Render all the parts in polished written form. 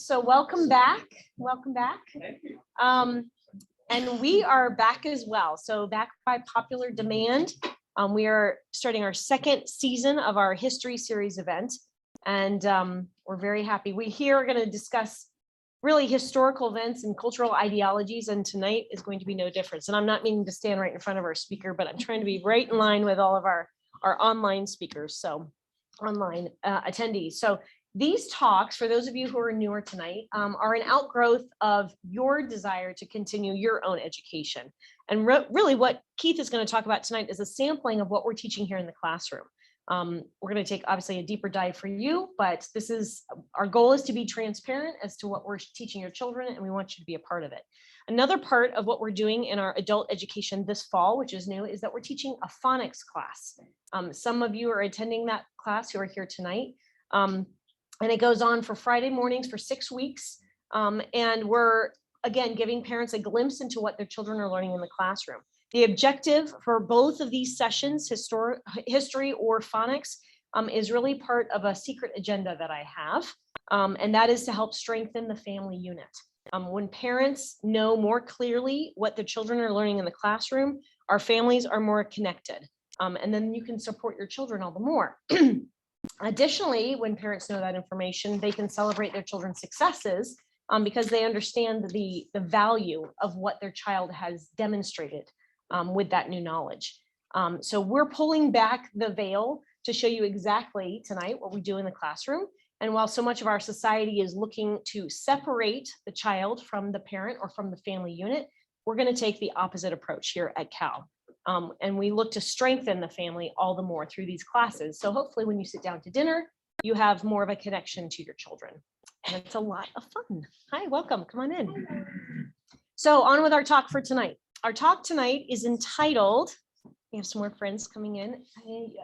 So welcome back. Welcome back. Thank you. And we are back as well. So back by popular demand, we are starting our second season of our history series event. And we're very happy. We here are going to discuss really historical events and cultural ideologies. And tonight is going to be no difference. And I'm not meaning to stand right in front of our speaker, but I'm trying to be right in line with all of our online speakers. So online attendees. So these talks, for those of you who are newer tonight, are an outgrowth of your desire to continue your own education. And really what Keith is going to talk about tonight is a sampling of what we're teaching here in the classroom. We're going to take obviously a deeper dive for you, but this is our goal is to be transparent as to what we're teaching your children, and we want you to be a part of it. Another part of what we're doing in our adult education this fall, which is new, is that we're teaching a phonics class. Some of you are attending that class who are here tonight. And it goes on for Friday mornings for 6 weeks. And we're, again, giving parents a glimpse into what their children are learning in the classroom. The objective for both of these sessions, history or phonics, is really part of a secret agenda that I have. And that is to help strengthen the family unit. When parents know more clearly what their children are learning in the classroom, our families are more connected. And then you can support your children all the more. Additionally, when parents know that information, they can celebrate their children's successes because they understand the value of what their child has demonstrated with that new knowledge. So we're pulling back the veil to show you exactly tonight what we do in the classroom. And while so much of our society is looking to separate the child from the parent or from the family unit, we're going to take the opposite approach here at Cal. And we look to strengthen the family all the more through these classes. So hopefully when you sit down to dinner, you have more of a connection to your children. And it's a lot of fun. Hi, welcome. Come on in. So on with our talk for tonight. Our talk tonight is entitled, we have some more friends coming in.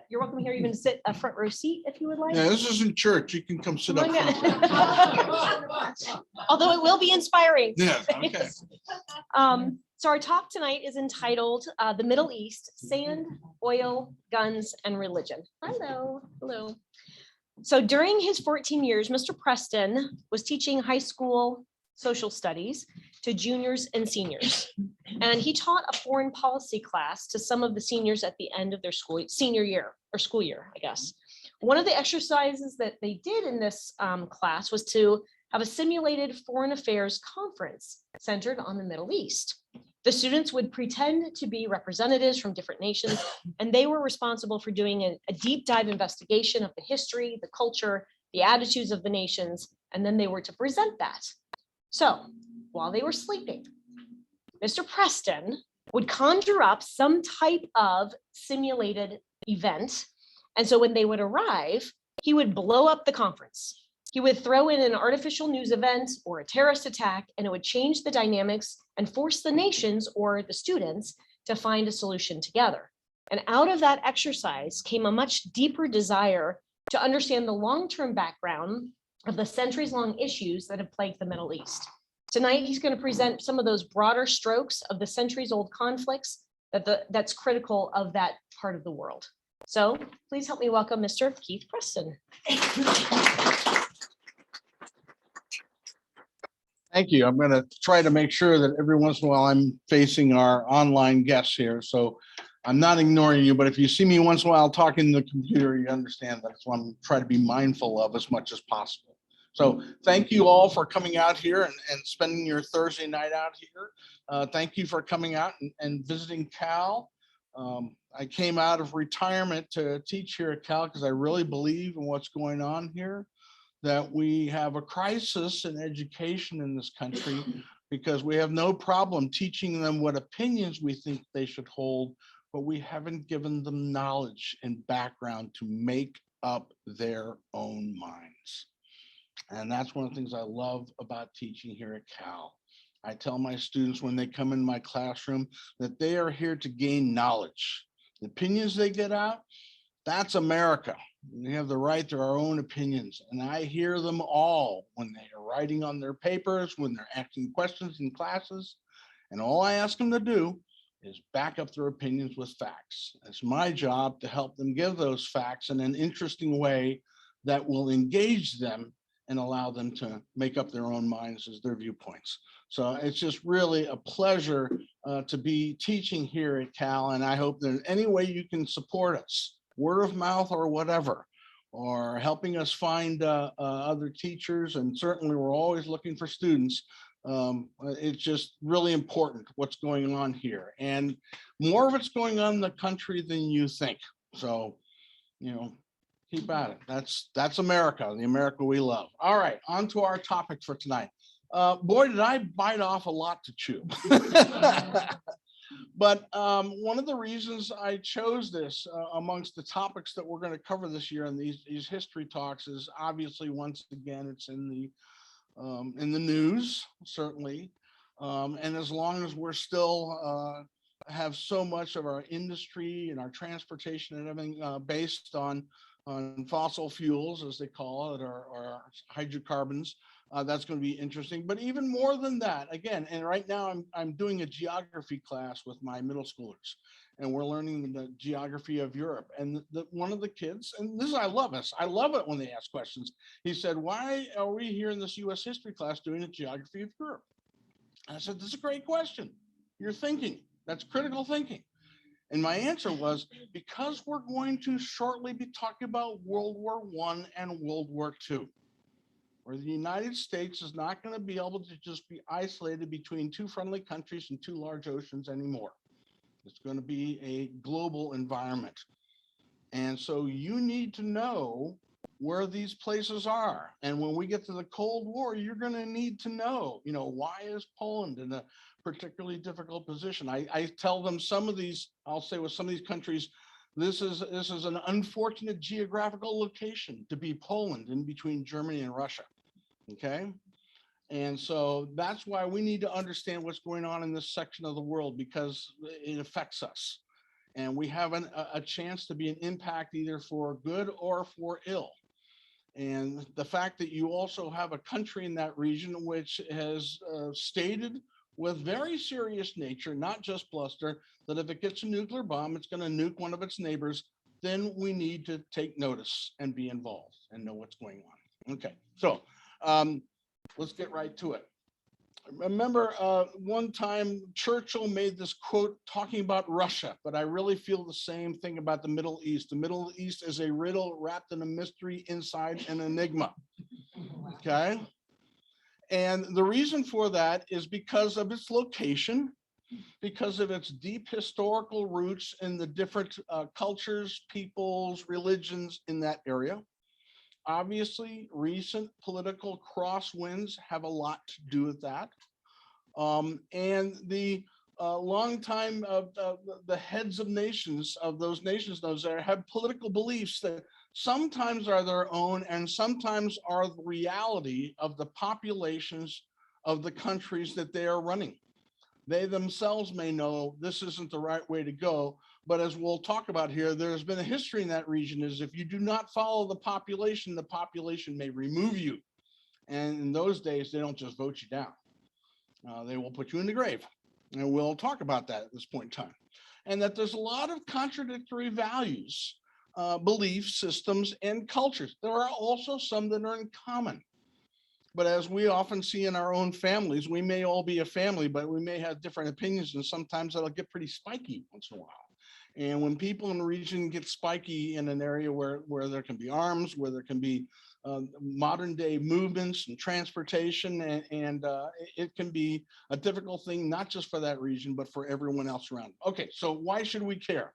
You're welcome here. You can sit a front row seat if you would like. Yeah, this isn't church. You can come sit up. Although it will be inspiring. Yeah, okay. So our talk tonight is entitled The Middle East, Sand, Oil, Guns, and Religion. Hello, hello. So during his 14 years, Mr. Preston was teaching high school social studies to juniors and seniors. And he taught a foreign policy class to some of the seniors at the end of their school year, I guess. One of the exercises that they did in this class was to have a simulated foreign affairs conference centered on the Middle East. The students would pretend to be representatives from different nations, and they were responsible for doing a deep dive investigation of the history, the culture, the attitudes of the nations, and then they were to present that. So while they were sleeping, Mr. Preston would conjure up some type of simulated event. And so when they would arrive, he would blow up the conference. He would throw in an artificial news event or a terrorist attack, and it would change the dynamics and force the nations or the students to find a solution together. And out of that exercise came a much deeper desire to understand the long-term background of the centuries-long issues that have plagued the Middle East. Tonight, he's going to present some of those broader strokes of the centuries-old conflicts that's critical of that part of the world. So please help me welcome Mr. Keith Preston. Thank you. I'm going to try to make sure that every once in a while I'm facing our online guests here. So I'm not ignoring you, but if you see me once in a while talking to the computer, you understand that's what I'm trying to be mindful of as much as possible. So thank you all for coming out here and spending your Thursday night out here. Thank you for coming out and visiting Cal. I came out of retirement to teach here at Cal because I really believe in what's going on here, that we have a crisis in education in this country because we have no problem teaching them what opinions we think they should hold, but we haven't given them knowledge and background to make up their own minds. And that's one of the things I love about teaching here at Cal. I tell my students when they come in my classroom that they are here to gain knowledge. The opinions they get out, that's America. We have the right to our own opinions. And I hear them all when they are writing on their papers, when they're asking questions in classes. And all I ask them to do is back up their opinions with facts. It's my job to help them give those facts in an interesting way that will engage them and allow them to make up their own minds as their viewpoints. So it's just really a pleasure to be teaching here at Cal, and I hope that in any way you can support us, word of mouth or whatever, or helping us find other teachers, and certainly we're always looking for students. It's just really important what's going on here, and more of it's going on in the country than you think. So, keep at it. That's America, the America we love. All right, on to our topic for tonight. Boy, did I bite off a lot to chew. But one of the reasons I chose this amongst the topics that we're going to cover this year in these history talks is obviously, once again, it's in the news, certainly. And as long as we're still have so much of our industry and our transportation and everything based on fossil fuels, as they call it, or hydrocarbons, that's going to be interesting. But even more than that, again, and right now I'm doing a geography class with my middle schoolers, and we're learning the geography of Europe. And one of the kids, and I love it when they ask questions. He said, "Why are we here in this U.S. history class doing the geography of Europe?" And I said, "This is a great question. You're thinking. That's critical thinking." And my answer was, because we're going to shortly be talking about World War I and World War II, where the United States is not going to be able to just be isolated between two friendly countries and two large oceans anymore. It's going to be a global environment. And so you need to know where these places are. And when we get to the Cold War, you're going to need to know, why is Poland in a particularly difficult position? I tell them I'll say with some of these countries, this is an unfortunate geographical location to be Poland in between Germany and Russia. Okay. And so that's why we need to understand what's going on in this section of the world, because it affects us. And we have a chance to be an impact either for good or for ill. And the fact that you also have a country in that region which has stated with very serious nature, not just bluster, that if it gets a nuclear bomb, it's going to nuke one of its neighbors, then we need to take notice and be involved and know what's going on. Okay, so let's get right to it. Remember one time Churchill made this quote talking about Russia, but I really feel the same thing about the Middle East. The Middle East is a riddle wrapped in a mystery inside an enigma. Okay. And the reason for that is because of its location, because of its deep historical roots in the different cultures, peoples, religions in that area. Obviously, recent political crosswinds have a lot to do with that. And the long time of the heads of nations, of those nations, those that have political beliefs that sometimes are their own and sometimes are the reality of the populations of the countries that they are running. They themselves may know this isn't the right way to go, but as we'll talk about here, there's been a history in that region is if you do not follow the population may remove you. And in those days, they don't just vote you down. They will put you in the grave. And we'll talk about that at this point in time. And that there's a lot of contradictory values, belief systems, and cultures. There are also some that are in common. But as we often see in our own families, we may all be a family, but we may have different opinions, and sometimes that'll get pretty spiky once in a while. And when people in the region get spiky in an area where there can be arms, where there can be modern day movements and transportation, and it can be a difficult thing, not just for that region, but for everyone else around. Okay, so why should we care?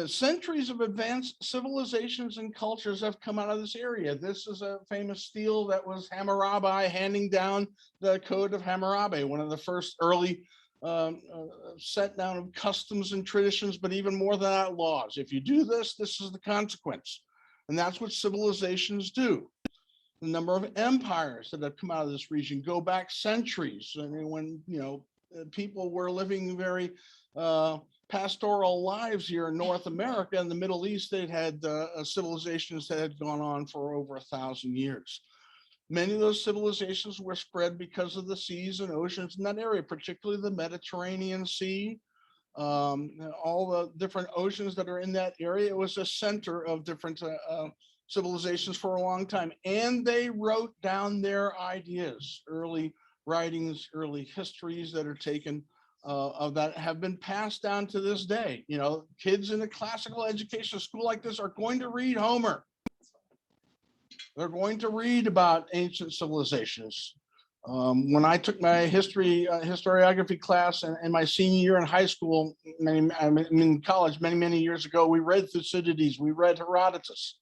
Centuries of advanced civilizations and cultures have come out of this area. This is a famous stele that was Hammurabi handing down the Code of Hammurabi, one of the first early set down of customs and traditions, but even more than that, laws. If you do this, this is the consequence. And that's what civilizations do. The number of empires that have come out of this region go back centuries. I mean, when people were living very pastoral lives here in North America and the Middle East, they'd had civilizations that had gone on for over 1,000 years. Many of those civilizations were spread because of the seas and oceans in that area, particularly the Mediterranean Sea, all the different oceans that are in that area. It was a center of different civilizations for a long time, and they wrote down their ideas, early writings, early histories that are taken of that have been passed down to this day. You know, kids in a classical education school like this are going to read Homer. They're going to read about ancient civilizations. When I took my historiography class in my senior year in high school, college, many years ago, we read Thucydides, we read Herodotus.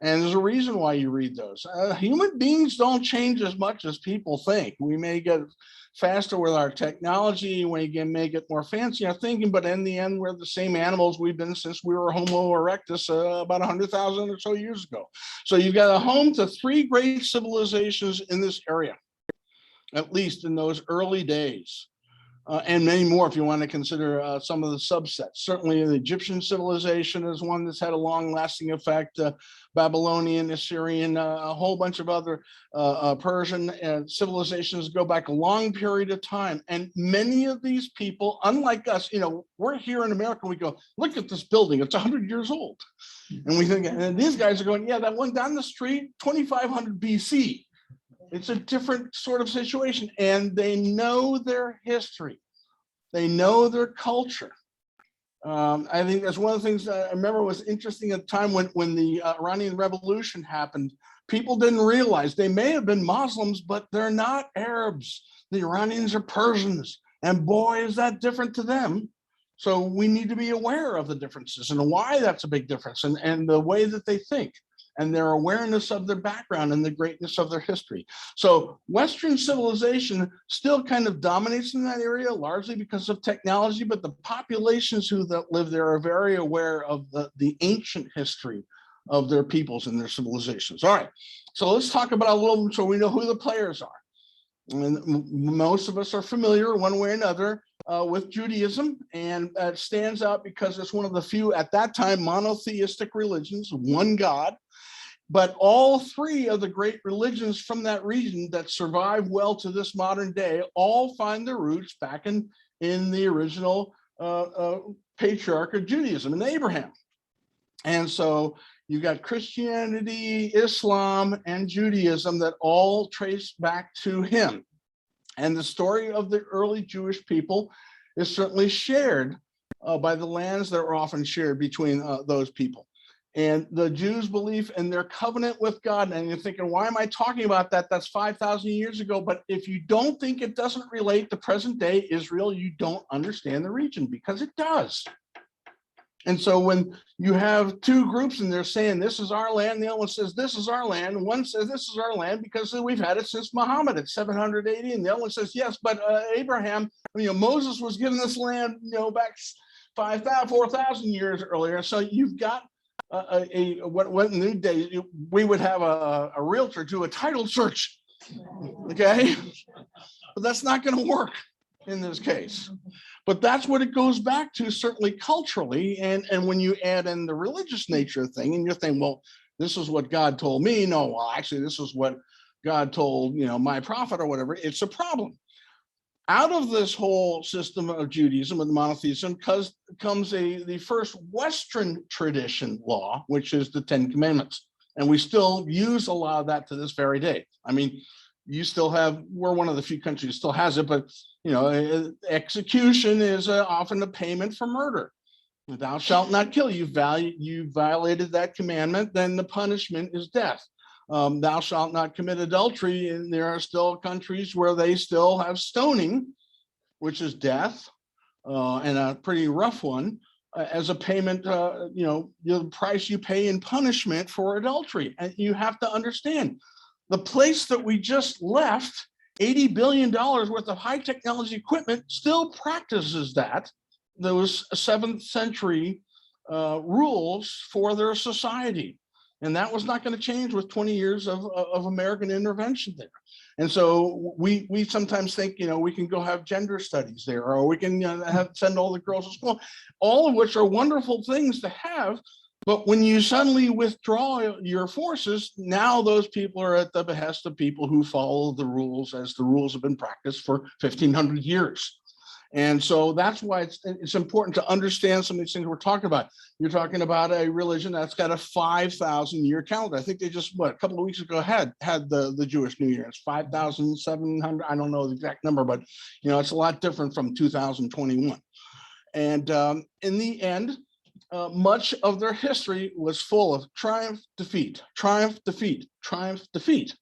And there's a reason why you read those. Human beings don't change as much as people think. We may get faster with our technology, we may get more fancy in our thinking, but in the end, we're the same animals we've been since we were Homo erectus about 100,000 or so years ago. So you've got a home to 3 great civilizations in this area, at least in those early days. And many more if you want to consider some of the subsets. Certainly the Egyptian civilization is one that's had a long lasting effect, Babylonian, Assyrian, a whole bunch of other Persian civilizations go back a long period of time. And many of these people, unlike us, you know, we're here in America, we go, look at this building, it's 100 years old. And we think, and these guys are going, yeah, that one down the street, 2500 BC. It's a different sort of situation, and they know their history. They know their culture. I think that's one of the things that I remember was interesting at the time when the Iranian Revolution happened. People didn't realize they may have been Muslims, but they're not Arabs. The Iranians are Persians, and boy, is that different to them. So we need to be aware of the differences and why that's a big difference, and the way that they think, and their awareness of their background and the greatness of their history. So Western civilization still kind of dominates in that area, largely because of technology, but the populations that live there are very aware of the ancient history of their peoples and their civilizations. All right, so let's talk about a little, so we know who the players are. And most of us are familiar one way or another with Judaism, and it stands out because it's one of the few at that time monotheistic religions, one God. But all 3 of the great religions from that region that survive well to this modern day all find their roots back in the original patriarch of Judaism, in Abraham. And so you got Christianity, Islam, and Judaism that all trace back to him. And the story of the early Jewish people is certainly shared by the lands that are often shared between those people. And the Jews' belief in their covenant with God, and you're thinking, why am I talking about that? That's 5,000 years ago. But if you don't think it doesn't relate to present day Israel, you don't understand the region, because it does. And so when you have 2 groups and they're saying, this is our land, the other one says, this is our land, and one says, this is our land because we've had it since Muhammad at 780, and the other one says, yes, but Abraham, Moses was given this land, back 5,000, 4,000 years earlier. So you've got what in the days we would have a realtor do a title search, okay? But that's not going to work in this case. But that's what it goes back to, certainly culturally, and when you add in the religious nature of thing, and you're thinking, well, this is what God told me. No, well, actually, this is what God told my prophet or whatever. It's a problem. Out of this whole system of Judaism and monotheism comes the first Western tradition law, which is the 10 Commandments. And we still use a lot of that to this very day. I mean, you still have, we're one of the few countries that still has it, but execution is often a payment for murder. Thou shalt not kill. You violated that commandment, then the punishment is death. Thou shalt not commit adultery, and there are still countries where they still have stoning, which is death, and a pretty rough one, as a payment, the price you pay in punishment for adultery. And you have to understand, the place that we just left, $80 billion worth of high technology equipment, still practices those 7th century rules for their society. And that was not going to change with 20 years of American intervention there. And so we sometimes think, we can go have gender studies there, or we can send all the girls to school, all of which are wonderful things to have. But when you suddenly withdraw your forces, now those people are at the behest of people who follow the rules as the rules have been practiced for 1,500 years. And so that's why it's important to understand some of these things we're talking about. You're talking about a religion that's got a 5,000 year calendar. I think they just, a couple of weeks ago had the Jewish New Year. It's 5,700. I don't know the exact number, but it's a lot different from 2021. And in the end, much of their history was full of triumph, defeat, triumph, defeat, triumph, defeat.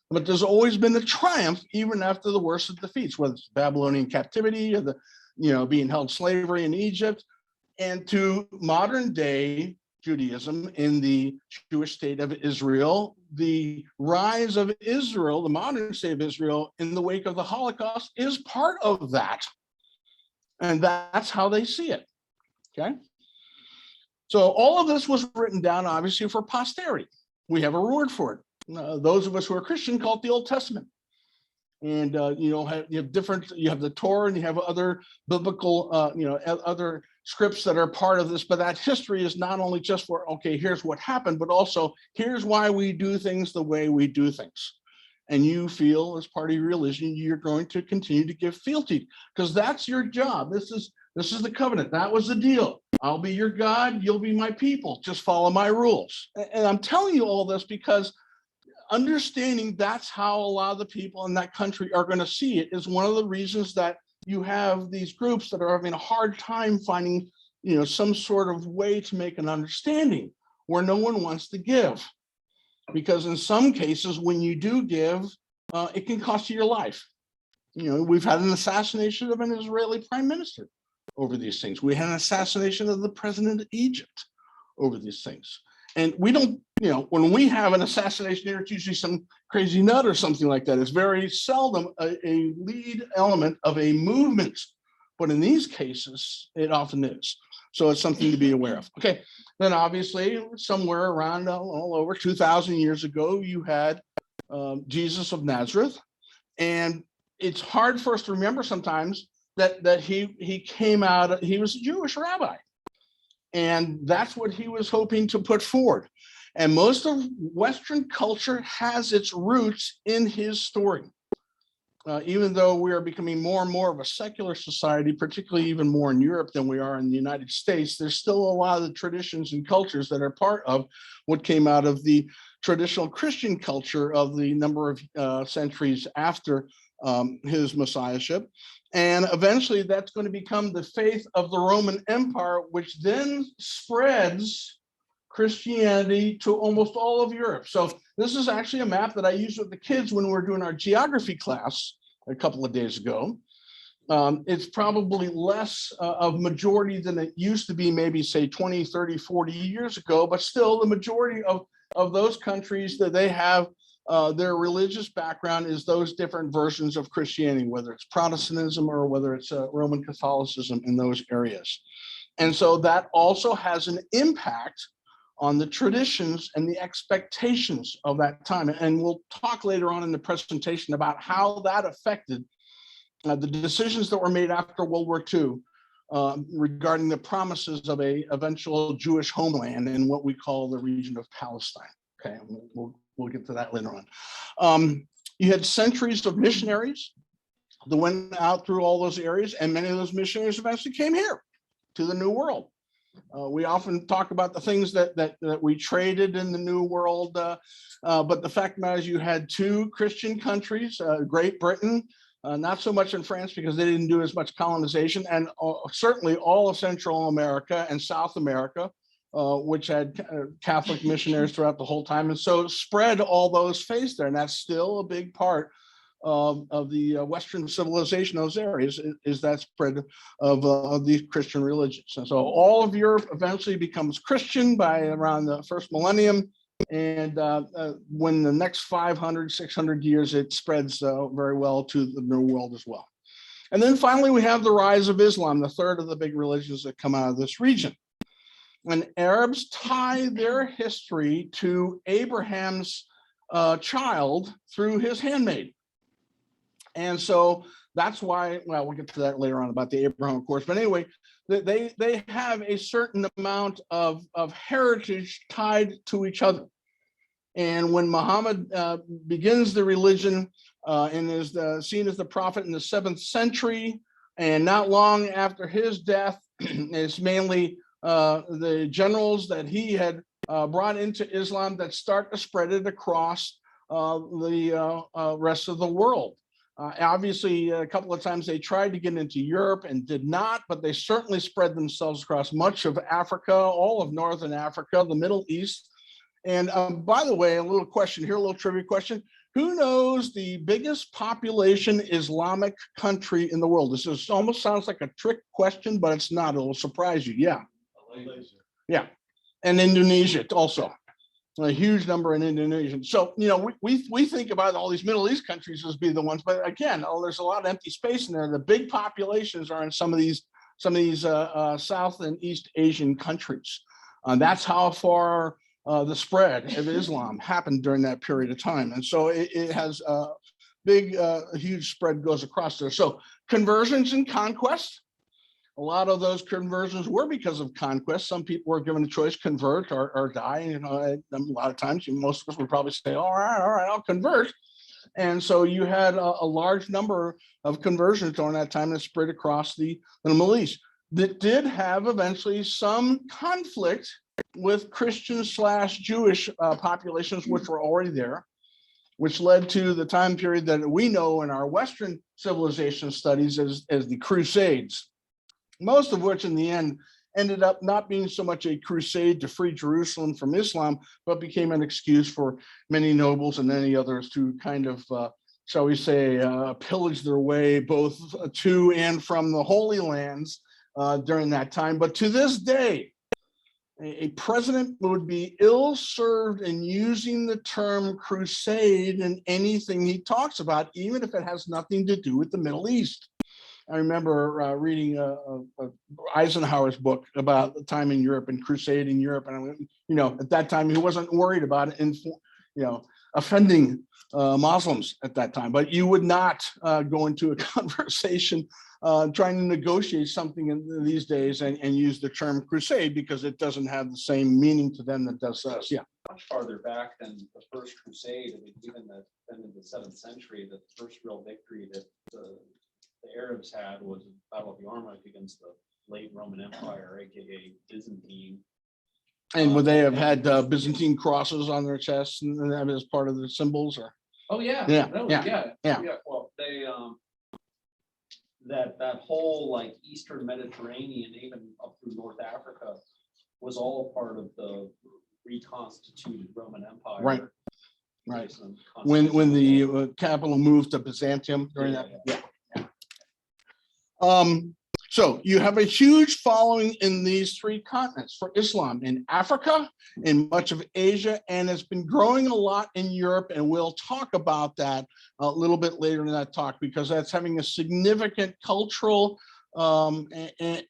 But there's always been a triumph even after the worst of defeats, whether it's Babylonian captivity or the being held slavery in Egypt, and to modern day Judaism in the Jewish state of Israel, the rise of Israel, the modern state of Israel in the wake of the Holocaust is part of that. And that's how they see it. Okay. So all of this was written down, obviously, for posterity. We have a word for it. Those of us who are Christian call it the Old Testament. And you have different, you have the Torah and you have other biblical, other scripts that are part of this, but that history is not only just for, okay, here's what happened, but also here's why we do things the way we do things. And you feel as part of your religion, you're going to continue to give fealty because that's your job. This is the covenant. That was the deal. I'll be your God. You'll be my people. Just follow my rules. And I'm telling you all this because understanding that's how a lot of the people in that country are going to see it is one of the reasons that you have these groups that are having a hard time finding, some sort of way to make an understanding where no one wants to give. Because in some cases, when you do give, it can cost you your life. We've had an assassination of an Israeli prime minister over these things. We had an assassination of the president of Egypt over these things. And we don't, when we have an assassination here, it's usually some crazy nut or something like that. It's very seldom a lead element of a movement. But in these cases, it often is. So it's something to be aware of. Okay, then obviously somewhere around all over 2,000 years ago, you had Jesus of Nazareth. And it's hard for us to remember sometimes that he came out, he was a Jewish rabbi. And that's what he was hoping to put forward. And most of Western culture has its roots in his story. Even though we are becoming more and more of a secular society, particularly even more in Europe than we are in the United States, there's still a lot of the traditions and cultures that are part of what came out of the traditional Christian culture of the number of centuries after his messiahship. And eventually that's going to become the faith of the Roman Empire, which then spreads Christianity to almost all of Europe. So this is actually a map that I used with the kids when we were doing our geography class a couple of days ago. It's probably less of majority than it used to be, maybe say 20, 30, 40 years ago, but still the majority of those countries that they have their religious background is those different versions of Christianity, whether it's Protestantism or whether it's Roman Catholicism in those areas. And so that also has an impact on the traditions and the expectations of that time. And we'll talk later on in the presentation about how that affected the decisions that were made after World War II regarding the promises of a eventual Jewish homeland in what we call the region of Palestine. Okay, we'll get to that later on. You had centuries of missionaries that went out through all those areas, and many of those missionaries eventually came here to the New World. We often talk about the things that we traded in the New World, but the fact is you had two Christian countries, Great Britain, not so much in France because they didn't do as much colonization, and certainly all of Central America and South America, which had Catholic missionaries throughout the whole time. And so spread all those faiths there. And that's still a big part of the Western civilization, those areas, is that spread of these Christian religions. And so all of Europe eventually becomes Christian by around the first millennium. And when the next 500, 600 years, it spreads very well to the New World as well. And then finally, we have the rise of Islam, the third of the big religions that come out of this region. And Arabs tie their history to Abraham's child through his handmaid. And so that's why, well, we'll get to that later on about the Abraham, of course. But anyway, they have a certain amount of heritage tied to each other. And when Muhammad begins the religion and is seen as the prophet in the 7th century, And not long after his death, it's mainly the generals that he had brought into Islam that start to spread it across the rest of the world. Obviously, a couple of times they tried to get into Europe and did not, but they certainly spread themselves across much of Africa, all of Northern Africa, the Middle East. And by the way, a little question here, a little trivia question. Who knows the biggest population Islamic country in the world? This is almost sounds like a trick question, but it's not. It'll surprise you. Yeah. Malaysia. Yeah. And Indonesia also. A huge number in Indonesia. So, you know, we think about all these Middle East countries as being the ones, but again, there's a lot of empty space in there. The big populations are in some of these South and East Asian countries. That's how far the spread of Islam happened during that period of time. And so it has a big, huge spread goes across there. So conversions and conquest. A lot of those conversions were because of conquest. Some people were given a choice, convert or die. You know, a lot of times, most of us would probably say, all right, I'll convert. And so you had a large number of conversions during that time that spread across the Middle East. That did have eventually some conflict with Christian/Jewish populations, which were already there, which led to the time period that we know in our Western civilization studies as the Crusades. Most of which in the end ended up not being so much a crusade to free Jerusalem from Islam, but became an excuse for many nobles and many others to kind of, shall we say, pillage their way both to and from the Holy Lands during that time. But to this day, a president would be ill-served in using the term crusade in anything he talks about, even if it has nothing to do with the Middle East. I remember reading Eisenhower's book about the time in Europe and crusade in Europe. And, you know, at that time, he wasn't worried about it, offending Muslims at that time. But you would not go into a conversation trying to negotiate something in these days and use the term crusade because it doesn't have the same meaning to them that does us. Yeah. Much farther back than the first crusade. I mean, even then in the 7th century, the first real victory that the Arabs had was the Battle of Yarmouk against the late Roman Empire, aka Byzantine. And would they have had Byzantine crosses on their chests and that as part of the symbols? Or Oh yeah, Yeah, no, yeah. Well, they that whole like Eastern Mediterranean, even up through North Africa, was all part of the reconstituted Roman Empire. Right. Right. When the capital moved to Byzantium during that. Yeah. So you have a huge following in these 3 continents for Islam in Africa, in much of Asia, and it's been growing a lot in Europe. And we'll talk about that a little bit later in that talk, because that's having a significant cultural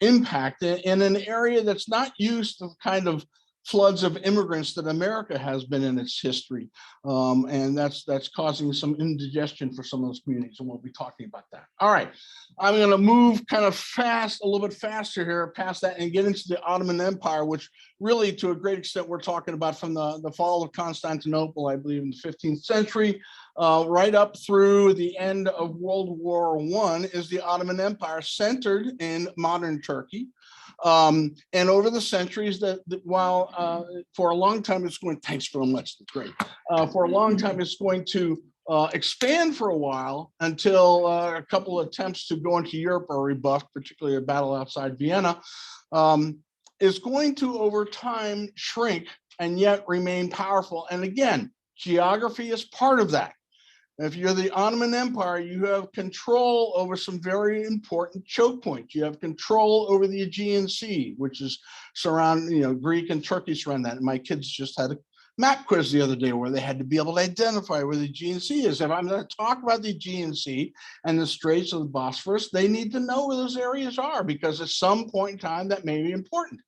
impact in an area that's not used to kind of floods of immigrants that America has been in its history. And that's causing some indigestion for some of those communities, and we'll be talking about that. All right, I'm gonna move kind of fast, a little bit faster here past that and get into the Ottoman Empire, which really to a great extent we're talking about from the fall of Constantinople, I believe in the 15th century, right up through the end of World War I is the Ottoman Empire centered in modern Turkey. And over the centuries that while for a long time it's going, thanks very much, that's great. For a long time it's going to expand for a while until a couple of attempts to go into Europe are rebuffed, particularly a battle outside Vienna, is going to over time shrink and yet remain powerful. And again, geography is part of that. If you're the Ottoman Empire, you have control over some very important choke points. You have control over the Aegean Sea, which is surround, Greek and Turkey surround that. And my kids just had a map quiz the other day where they had to be able to identify where the Aegean Sea is. If I'm going to talk about the Aegean Sea and the Straits of the Bosphorus, they need to know where those areas are, because at some point in time that may be important.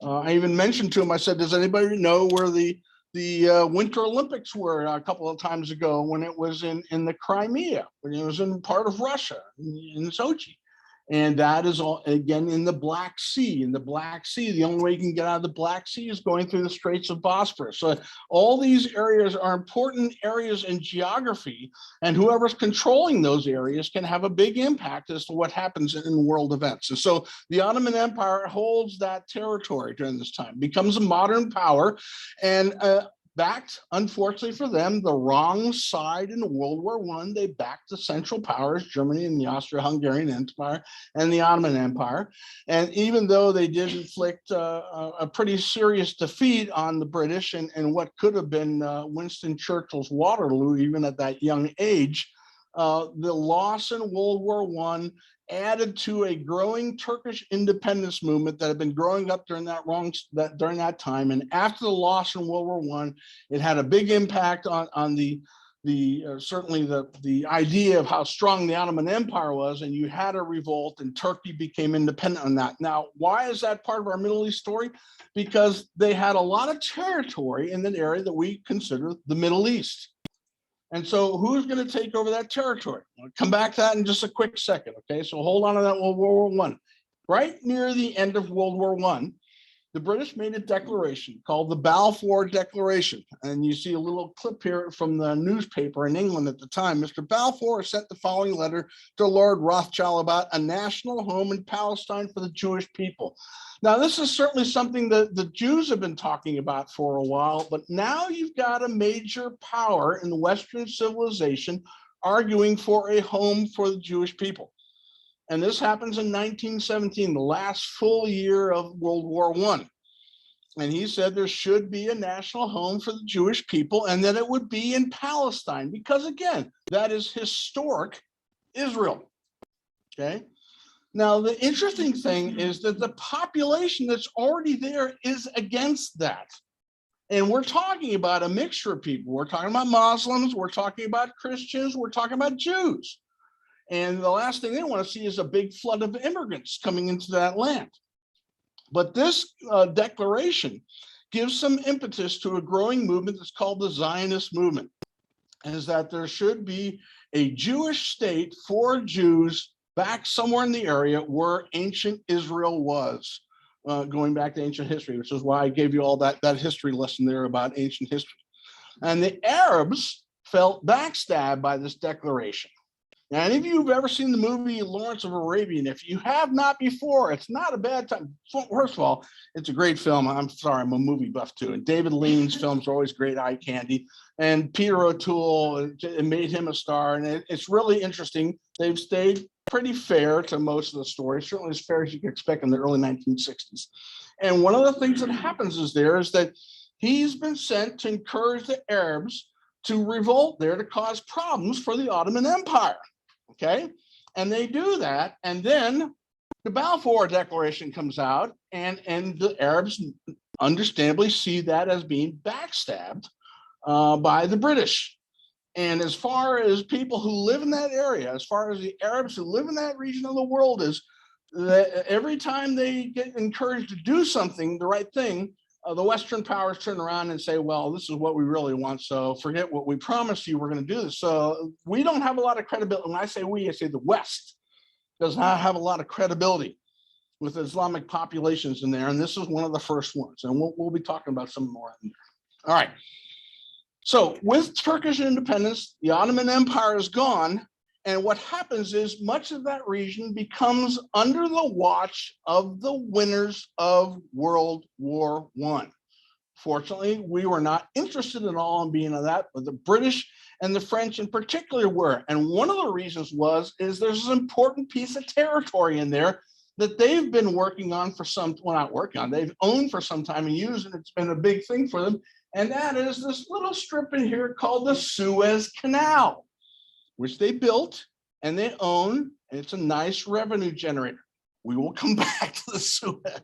I even mentioned to them, I said, does anybody know where the Winter Olympics were a couple of times ago when it was in the Crimea, when it was in part of Russia, in Sochi? And that is all, again, in the Black Sea. In the Black Sea, the only way you can get out of the Black Sea is going through the Straits of Bosphorus. So all these areas are important areas in geography, and whoever's controlling those areas can have a big impact as to what happens in world events. And so the Ottoman Empire holds that territory during this time, becomes a modern power, and backed, unfortunately for them, the wrong side in World War I. They backed the Central Powers, Germany and the Austro-Hungarian Empire and the Ottoman Empire. And even though they did inflict a pretty serious defeat on the British and what could have been Winston Churchill's Waterloo, even at that young age, the loss in World War I added to a growing Turkish independence movement that had been growing up during that time. And after the loss in World War I, it had a big impact on certainly the idea of how strong the Ottoman Empire was, and you had a revolt, and Turkey became independent on that. Now, why is that part of our Middle East story? Because they had a lot of territory in that area that we consider the Middle East. And so who's going to take over that territory? I'll come back to that in just a quick second, okay? So hold on to that World War I. Right near the end of World War I, the British made a declaration called the Balfour Declaration. And you see a little clip here from the newspaper in England at the time. Mr. Balfour sent the following letter to Lord Rothschild about a national home in Palestine for the Jewish people. Now, this is certainly something that the Jews have been talking about for a while, but now you've got a major power in Western civilization arguing for a home for the Jewish people. And this happens in 1917, the last full year of World War I. And he said there should be a national home for the Jewish people and that it would be in Palestine, because again, that is historic Israel, okay? Now, the interesting thing is that the population that's already there is against that. And we're talking about a mixture of people. We're talking about Muslims, we're talking about Christians, we're talking about Jews. And the last thing they want to see is a big flood of immigrants coming into that land. But this declaration gives some impetus to a growing movement that's called the Zionist movement, is that there should be a Jewish state for Jews back somewhere in the area where ancient Israel was, going back to ancient history, which is why I gave you all that history lesson there about ancient history. And the Arabs felt backstabbed by this declaration. Now, any of you who've ever seen the movie Lawrence of Arabia, and if you have not before, it's not a bad time. First of all, it's a great film. I'm sorry, I'm a movie buff too. And David Lean's films are always great eye candy. And Peter O'Toole, it made him a star. And it's really interesting. They've stayed pretty fair to most of the story, certainly as fair as you can expect in the early 1960s. And one of the things that happens is that he's been sent to encourage the Arabs to revolt there to cause problems for the Ottoman Empire. Okay, and they do that, and then the Balfour Declaration comes out, and the Arabs understandably see that as being backstabbed by the British. And as far as people who live in that area, as far as the Arabs who live in that region of the world, is that every time they get encouraged to do something, the right thing, the Western powers turn around and say, well, this is what we really want, so forget what we promised you, we're going to do this. So we don't have a lot of credibility. When I say we, I say the West does not have a lot of credibility with Islamic populations in there, and this is one of the first ones, and we'll be talking about some more in there. All right. So with Turkish independence, the Ottoman Empire is gone, and what happens is much of that region becomes under the watch of the winners of World War I. Fortunately, we were not interested at all in being in that, but the British and the French in particular were. And one of the reasons is there's an important piece of territory in there that they've been working on for they've owned for some time and used, and it's been a big thing for them. And that is this little strip in here called the Suez Canal, which they built and they own, and it's a nice revenue generator. We will come back to the Suez.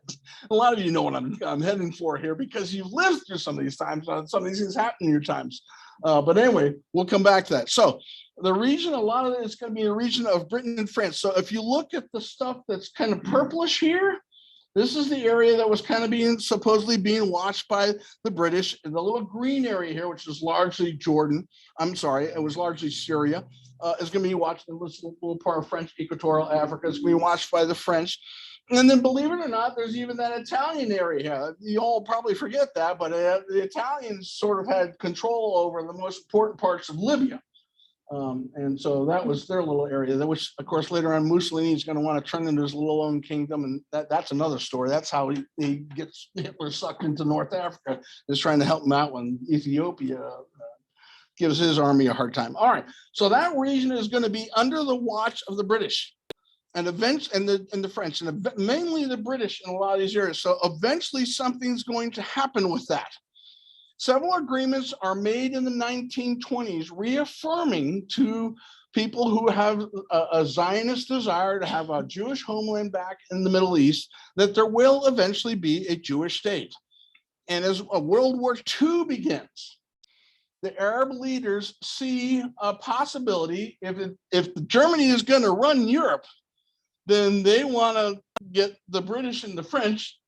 A lot of you know what I'm heading for here because you've lived through some of these times. Some of these things happen in your times. But anyway, we'll come back to that. So the region, a lot of it is going to be a region of Britain and France. So if you look at the stuff that's kind of purplish here, this is the area that was kind of supposedly being watched by the British. And the little green area here, which is largely it was largely Syria. is going to be watched in this little part of French equatorial Africa. It's going to be watched by the French. And then, believe it or not, there's even that Italian area. You all probably forget that, but the Italians sort of had control over the most important parts of Libya. And so that was their little area, which, of course, later on Mussolini is going to want to turn into his little own kingdom. And that's another story. That's how he gets Hitler sucked into North Africa, is trying to help him out when Ethiopia gives his army a hard time. All right. So that region is going to be under the watch of the British and the French, and mainly the British in a lot of these areas. So eventually something's going to happen with that. Several agreements are made in the 1920s, reaffirming to people who have a Zionist desire to have a Jewish homeland back in the Middle East that there will eventually be a Jewish state. And as World War II begins, the Arab leaders see a possibility. If Germany is going to run Europe, then they want to get the British and the French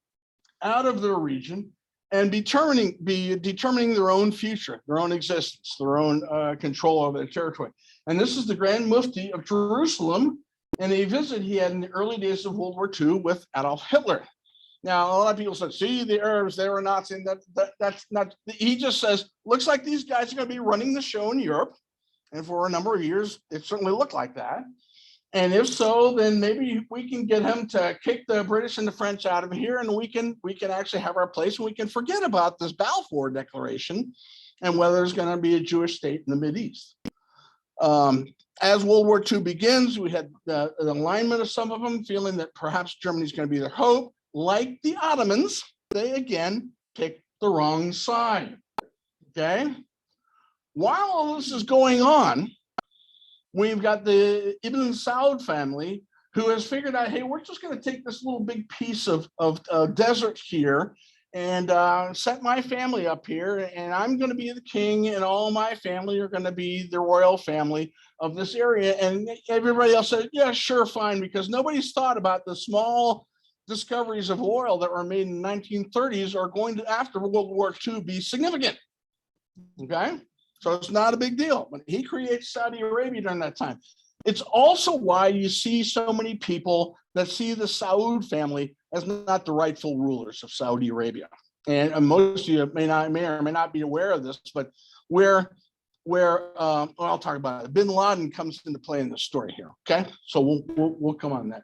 out of their region and be determining their own future, their own existence, their own control over their territory. And this is the Grand Mufti of Jerusalem and a visit he had in the early days of World War II with Adolf Hitler. Now, a lot of people said, see, the Arabs, they were Nazi. That's not, he just says, looks like these guys are going to be running the show in Europe. And for a number of years, it certainly looked like that. And if so, then maybe we can get him to kick the British and the French out of here, and we can actually have our place, and we can forget about this Balfour Declaration and whether there's going to be a Jewish state in the Mideast. As World War II begins, we had the alignment of some of them, feeling that perhaps Germany's going to be their hope. Like the Ottomans, they again picked the wrong side. Okay? While all this is going on, we've got the Ibn Saud family who has figured out, hey, we're just going to take this little big piece of desert here and set my family up here, and I'm going to be the king, and all my family are going to be the royal family of this area. And everybody else said, yeah, sure, fine, because nobody's thought about the small discoveries of oil that were made in the 1930s are going to, after World War II, be significant. Okay? So it's not a big deal. But he creates Saudi Arabia during that time. It's also why you see so many people that see the Saud family as not the rightful rulers of Saudi Arabia. And most of you may or may not be aware of this, but I'll talk about it. Bin Laden comes into play in the story here. Okay, so we'll come on that.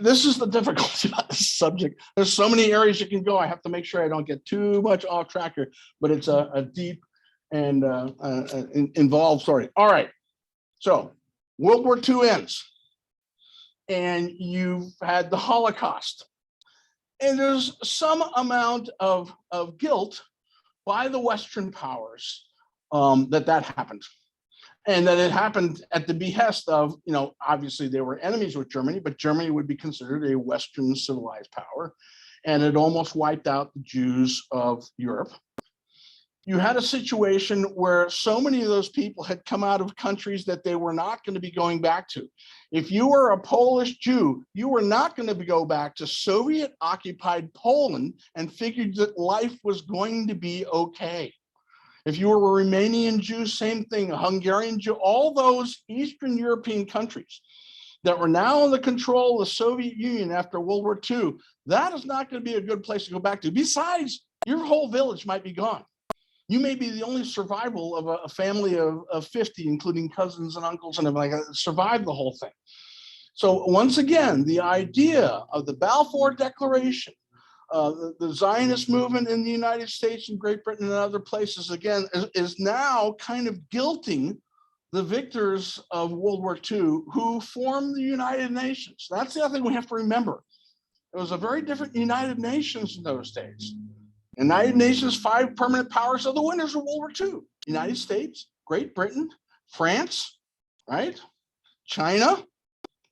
This is the difficulty about this subject. There's so many areas you can go. I have to make sure I don't get too much off track here, but it's a deep and involved story. All right, so World War II ends, and you've had the Holocaust, and there's some amount of guilt by the Western powers that happened, and that it happened at the behest of, obviously they were enemies with Germany, but Germany would be considered a Western civilized power, and it almost wiped out the Jews of Europe. You had a situation where so many of those people had come out of countries that they were not going to be going back to. If you were a Polish Jew, you were not going to go back to Soviet-occupied Poland and figured that life was going to be okay. If you were a Romanian Jew, same thing, a Hungarian Jew, all those Eastern European countries that were now under the control of the Soviet Union after World War II, that is not going to be a good place to go back to. Besides, your whole village might be gone. You may be the only survival of a family of 50, including cousins and uncles and everything like that, survived the whole thing. So once again, the idea of the Balfour Declaration, the Zionist movement in the United States and Great Britain and other places, again, is now kind of guilting the victors of World War II who formed the United Nations. That's the other thing we have to remember. It was a very different United Nations in those days. United Nations, 5 permanent powers are the winners of World War II. United States, Great Britain, France, right? China,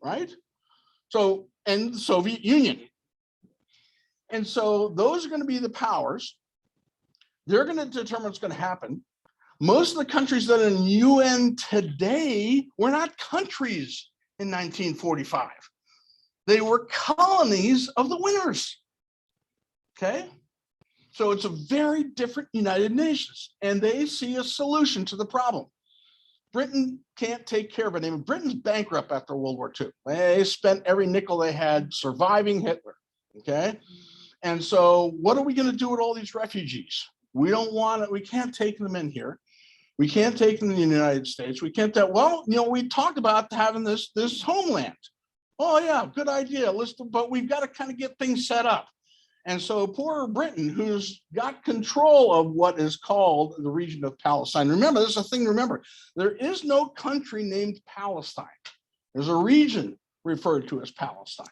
right? So, and the Soviet Union. And so those are going to be the powers. They're going to determine what's going to happen. Most of the countries that are in UN today were not countries in 1945. They were colonies of the winners. Okay? So it's a very different United Nations, and they see a solution to the problem. Britain can't take care of it. I mean, Britain's bankrupt after World War II. They spent every nickel they had surviving Hitler, okay? And so what are we going to do with all these refugees? We don't want it. We can't take them in here. We can't take them in the United States. We can't, we talked about having this homeland. Oh yeah, good idea. But we've got to kind of get things set up. And so poor Britain, who's got control of what is called the region of Palestine. Remember, there's a thing to remember. There is no country named Palestine. There's a region referred to as Palestine,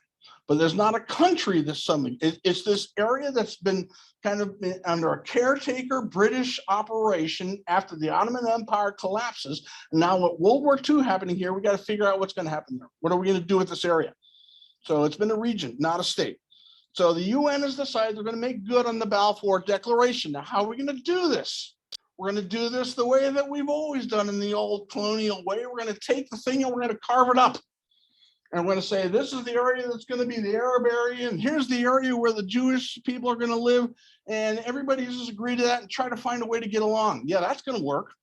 but there's not a country that's something. It's this area that's been kind of under a caretaker British operation after the Ottoman Empire collapses. Now with World War II happening here, we got to figure out what's going to happen there. What are we going to do with this area? So it's been a region, not a state. So the UN has decided they're going to make good on the Balfour Declaration. Now, how are we going to do this? We're going to do this the way that we've always done in the old colonial way. We're going to take the thing and we're going to carve it up. And we're going to say, this is the area that's going to be the Arab area. And here's the area where the Jewish people are going to live. And everybody just agree to that and try to find a way to get along. Yeah, that's going to work.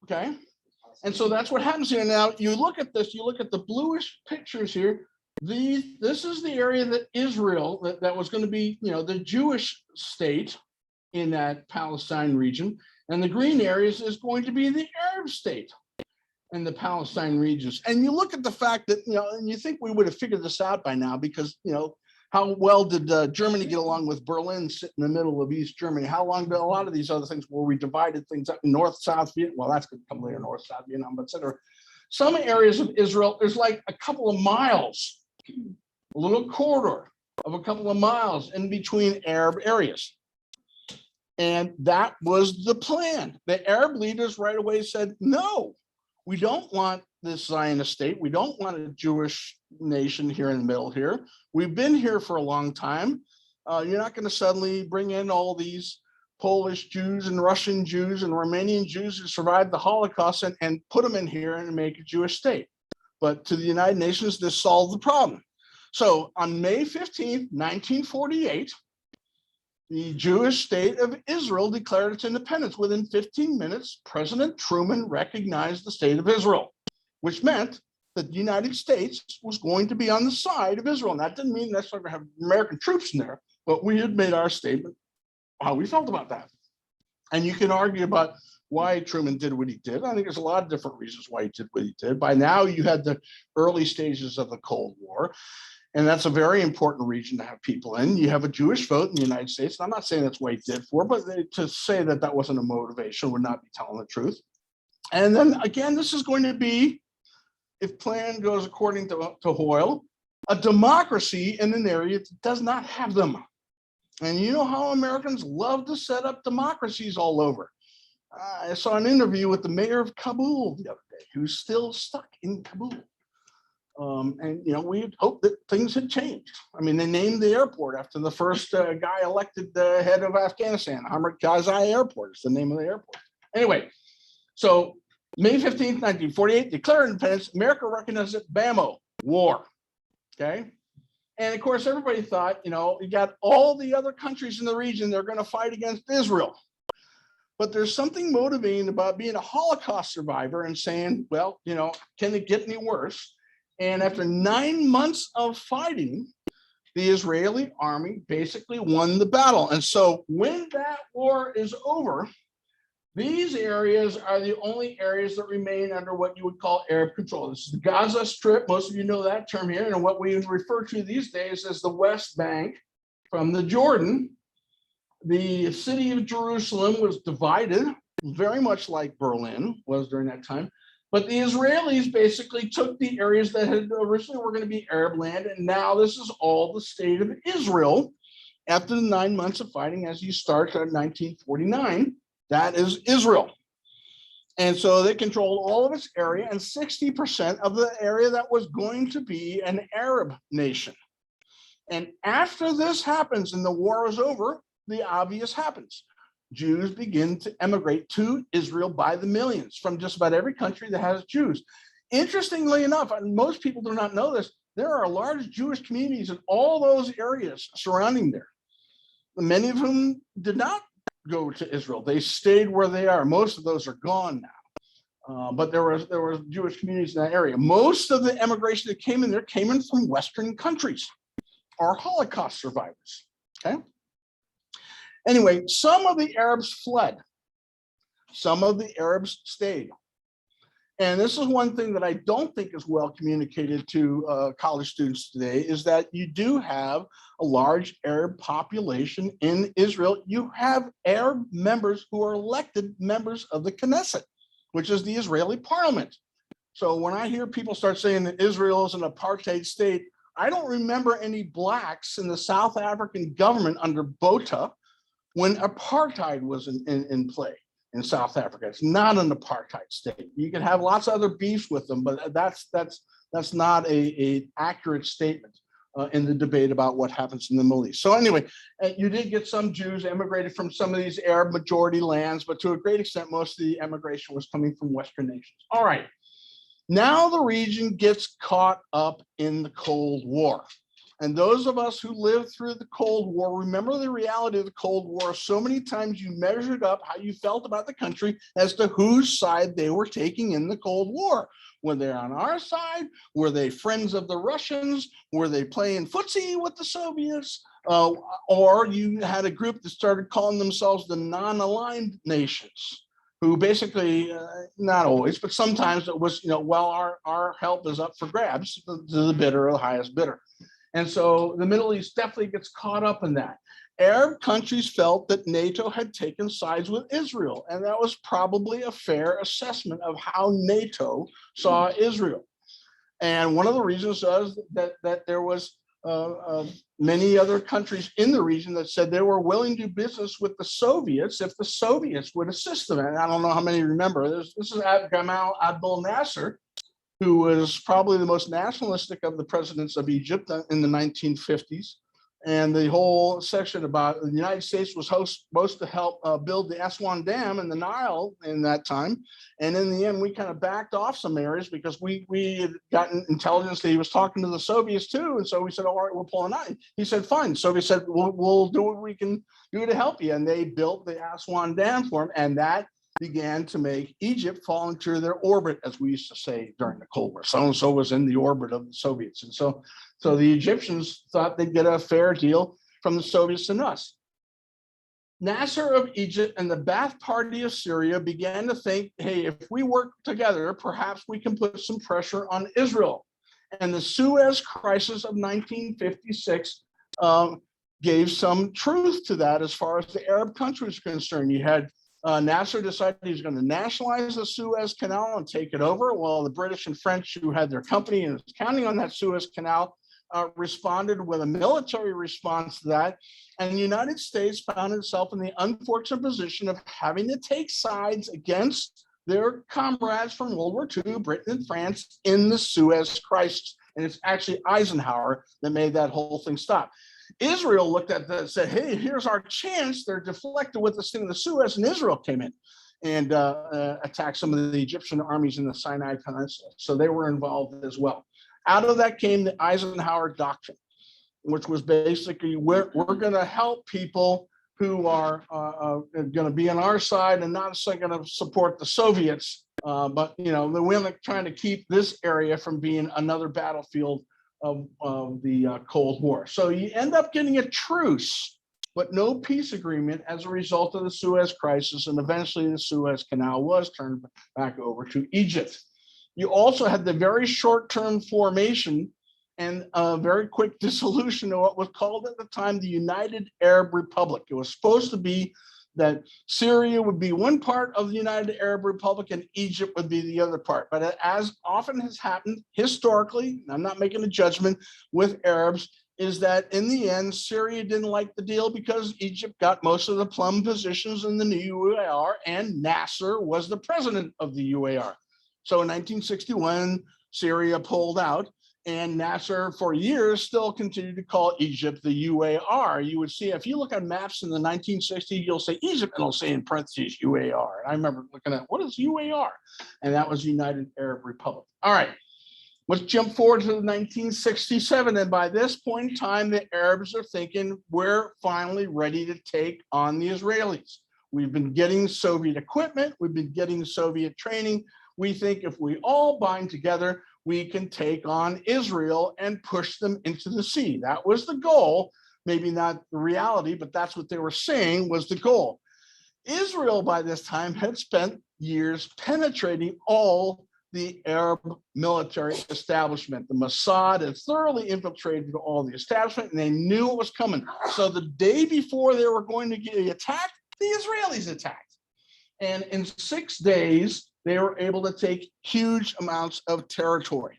Okay. And so that's what happens here. Now, you look at this, you look at the bluish pictures here. This is the area that Israel, that was going to be, the Jewish state in that Palestine region. And the green areas is going to be the Arab state in the Palestine regions. And you look at the fact that, and you think we would have figured this out by now because, how well did Germany get along with Berlin sit in the middle of East Germany? How long did a lot of these other things where we divided things up North, South Vietnam? Well, that's going to come later, North, South Vietnam, et cetera. Some areas of Israel, there's like a couple of miles, a little corridor of a couple of miles in between Arab areas. And that was the plan. The Arab leaders right away said, no, we don't want this Zionist state. We don't want a Jewish nation here in the middle here. We've been here for a long time. You're not going to suddenly bring in all these Polish Jews and Russian Jews and Romanian Jews who survived the Holocaust and put them in here and make a Jewish state. But to the United Nations, this solved the problem. So on May 15th, 1948, the Jewish state of Israel declared its independence. Within 15 minutes, President Truman recognized the state of Israel, which meant that the United States was going to be on the side of Israel. And that didn't mean necessarily to have American troops in there, but we had made our statement how we felt about that. And you can argue about why Truman did what he did. I think there's a lot of different reasons why he did what he did. By now, you had the early stages of the Cold War. And that's a very important region to have people in. You have a Jewish vote in the United States. And I'm not saying that's what he did for, but to say that that wasn't a motivation would not be telling the truth. And then again, this is going to be, if plan goes according to Hoyle, a democracy in an area that does not have them. And you know how Americans love to set up democracies all over. I saw an interview with the mayor of Kabul the other day, who's still stuck in Kabul. And we had hoped that things had changed. I mean, they named the airport after the first guy elected the head of Afghanistan. Hamid Karzai Airport is the name of the airport. Anyway, so May 15th, 1948, declared independence. America recognized it. Bammo, war. Okay. And of course, everybody thought, you got all the other countries in the region, they're going to fight against Israel. But there's something motivating about being a Holocaust survivor and saying, well, can it get any worse? And after 9 months of fighting, the Israeli army basically won the battle. And so when that war is over, these areas are the only areas that remain under what you would call Arab control. This is the Gaza Strip. Most of you know that term here. And what we refer to these days as the West Bank from the Jordan. The city of Jerusalem was divided, very much like Berlin was during that time. But the Israelis basically took the areas that had originally were going to be Arab land, and now this is all the state of Israel. After the 9 months of fighting, as you start in 1949, that is Israel. And so they controlled all of its area and 60% of the area that was going to be an Arab nation. And after this happens and the war is over, the obvious happens. Jews begin to emigrate to Israel by the millions from just about every country that has Jews. Interestingly enough, and most people do not know this, there are large Jewish communities in all those areas surrounding there. Many of whom did not go to Israel. They stayed where they are. Most of those are gone now. But there was Jewish communities in that area. Most of the immigration that came in there came in from Western countries or Holocaust survivors. Okay. Anyway, some of the Arabs fled. Some of the Arabs stayed. And this is one thing that I don't think is well communicated to college students today, is that you do have a large Arab population in Israel. You have Arab members who are elected members of the Knesset, which is the Israeli parliament. So when I hear people start saying that Israel is an apartheid state, I don't remember any blacks in the South African government under Botha when apartheid was in play. In South Africa, it's not an apartheid state. You can have lots of other beefs with them, but that's not a accurate statement in the debate about what happens in the Middle East. So anyway, you did get some Jews immigrated from some of these Arab majority lands, but to a great extent, most of the immigration was coming from Western nations. All right, now the region gets caught up in the Cold War. And those of us who lived through the Cold War remember the reality of the Cold War. So many times you measured up how you felt about the country as to whose side they were taking in the Cold War. Were they on our side? Were they friends of the Russians? Were they playing footsie with the Soviets? Or you had a group that started calling themselves the non-aligned nations, who basically, not always, but sometimes it was, well, our help is up for grabs to the bidder or the highest bidder. And so the Middle East definitely gets caught up in that. Arab countries felt that NATO had taken sides with Israel, and that was probably a fair assessment of how NATO saw Israel. And one of the reasons was that there was many other countries in the region that said they were willing to do business with the Soviets if the Soviets would assist them. And I don't know how many remember this. This is Gamal Abdel Nasser, who was probably the most nationalistic of the presidents of Egypt in the 1950s. And the whole section about the United States was supposed to help build the Aswan Dam in the Nile in that time. And in the end, we kind of backed off some areas because we had gotten intelligence that he was talking to the Soviets too. And so we said, all right, we're pulling out. He said, fine. Soviets said, we'll do what we can do to help you. And they built the Aswan Dam for him. And that began to make Egypt fall into their orbit, as we used to say during the Cold War. So-and-so was in the orbit of the Soviets. And so the Egyptians thought they'd get a fair deal from the Soviets and us. Nasser of Egypt and the Ba'ath Party of Syria began to think, hey, if we work together, perhaps we can put some pressure on Israel. And the Suez Crisis of 1956 gave some truth to that as far as the Arab countries are concerned. You had Nasser decided he was going to nationalize the Suez Canal and take it over. Well, the British and French, who had their company and was counting on that Suez Canal, responded with a military response to that. And the United States found itself in the unfortunate position of having to take sides against their comrades from World War II, Britain and France, in the Suez Crisis. And it's actually Eisenhower that made that whole thing stop. Israel looked at that and said, hey, here's our chance. They're deflected with this thing in the Suez, and Israel came in and attacked some of the Egyptian armies in the Sinai Peninsula. So they were involved as well. Out of that came the Eisenhower Doctrine, which was basically, we're going to help people who are going to be on our side and not going to support the Soviets. But, we're trying to keep this area from being another battlefield of the Cold War. So you end up getting a truce, but no peace agreement as a result of the Suez Crisis, and eventually the Suez Canal was turned back over to Egypt. You also had the very short-term formation and a very quick dissolution of what was called at the time the United Arab Republic. It was supposed to be that Syria would be one part of the United Arab Republic and Egypt would be the other part. But as often has happened historically, I'm not making a judgment with Arabs, is that in the end, Syria didn't like the deal because Egypt got most of the plum positions in the new UAR and Nasser was the president of the UAR. So in 1961, Syria pulled out. And Nasser, for years, still continued to call Egypt the UAR. You would see, if you look at maps in the 1960s, you'll say Egypt, and it'll say in parentheses UAR. And I remember looking at, what is UAR? And that was United Arab Republic. All right, let's jump forward to 1967. And by this point in time, the Arabs are thinking, we're finally ready to take on the Israelis. We've been getting Soviet equipment. We've been getting Soviet training. we think if we all bind together, we can take on Israel and push them into the sea. That was the goal, maybe not the reality, but that's what they were saying was the goal. Israel by this time had spent years penetrating all the Arab military establishment. The Mossad had thoroughly infiltrated all the establishment and they knew it was coming. So the day before they were going to get attacked, the Israelis attacked. And in 6 days, they were able to take huge amounts of territory.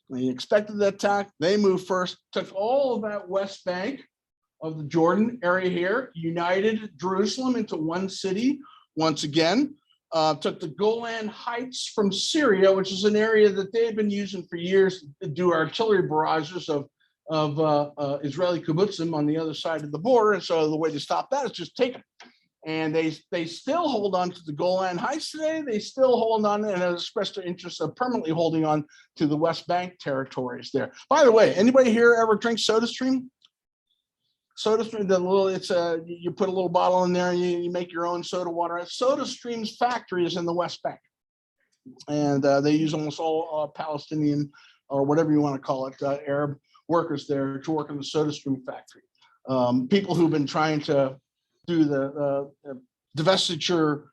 They expected the attack. They moved first, took all of that West Bank of the Jordan area here, united Jerusalem into one city once again, took the Golan Heights from Syria, which is an area that they had been using for years to do artillery barrages of Israeli kibbutzim on the other side of the border. And so the way to stop that is just take them. And they still hold on to the Golan Heights today. They still hold on and have expressed their interest of permanently holding on to the West Bank territories there. By the way, anybody here ever drink SodaStream? SodaStream, you put a little bottle in there and you make your own soda water. SodaStream's factory is in the West Bank. And they use almost all Palestinian or whatever you want to call it, Arab workers there to work in the SodaStream factory. People who've been trying to do the divestiture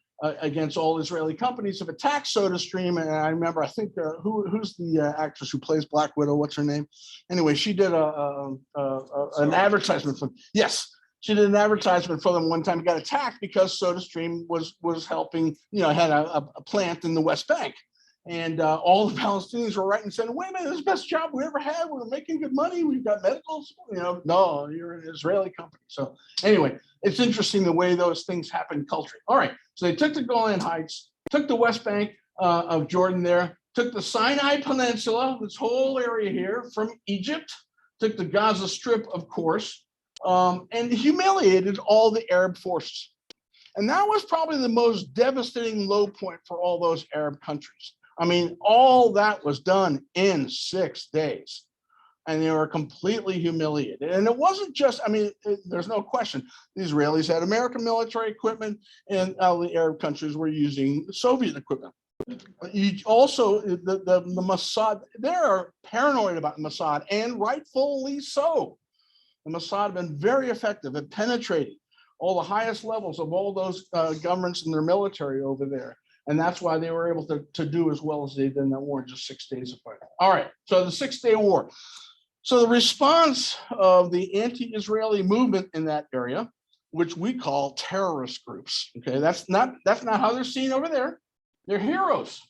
against all Israeli companies have attacked SodaStream. And I remember, I think, who's the actress who plays Black Widow? What's her name? Anyway, she did an advertisement for them. Yes, she did an advertisement for them one time. Got attacked because SodaStream was helping, had a plant in the West Bank. And all the Palestinians were writing and saying, wait a minute, this is the best job we ever had. We're making good money. We've got medical, no, you're an Israeli company. So anyway, it's interesting the way those things happen culturally. All right, so they took the Golan Heights, took the West Bank of Jordan there, took the Sinai Peninsula, this whole area here from Egypt, took the Gaza Strip, of course, and humiliated all the Arab forces. And that was probably the most devastating low point for all those Arab countries. I mean, all that was done in 6 days, and they were completely humiliated. And it wasn't just, there's no question, the Israelis had American military equipment, and the Arab countries were using Soviet equipment. Also, the Mossad, they're paranoid about the Mossad, and rightfully so. The Mossad have been very effective at penetrating all the highest levels of all those governments and their military over there. And that's why they were able to do as well as they did in that war in just 6 days of fighting. All right, so the 6 Day War. So the response of the anti-Israeli movement in that area, which we call terrorist groups, okay, that's not how they're seen over there. They're heroes.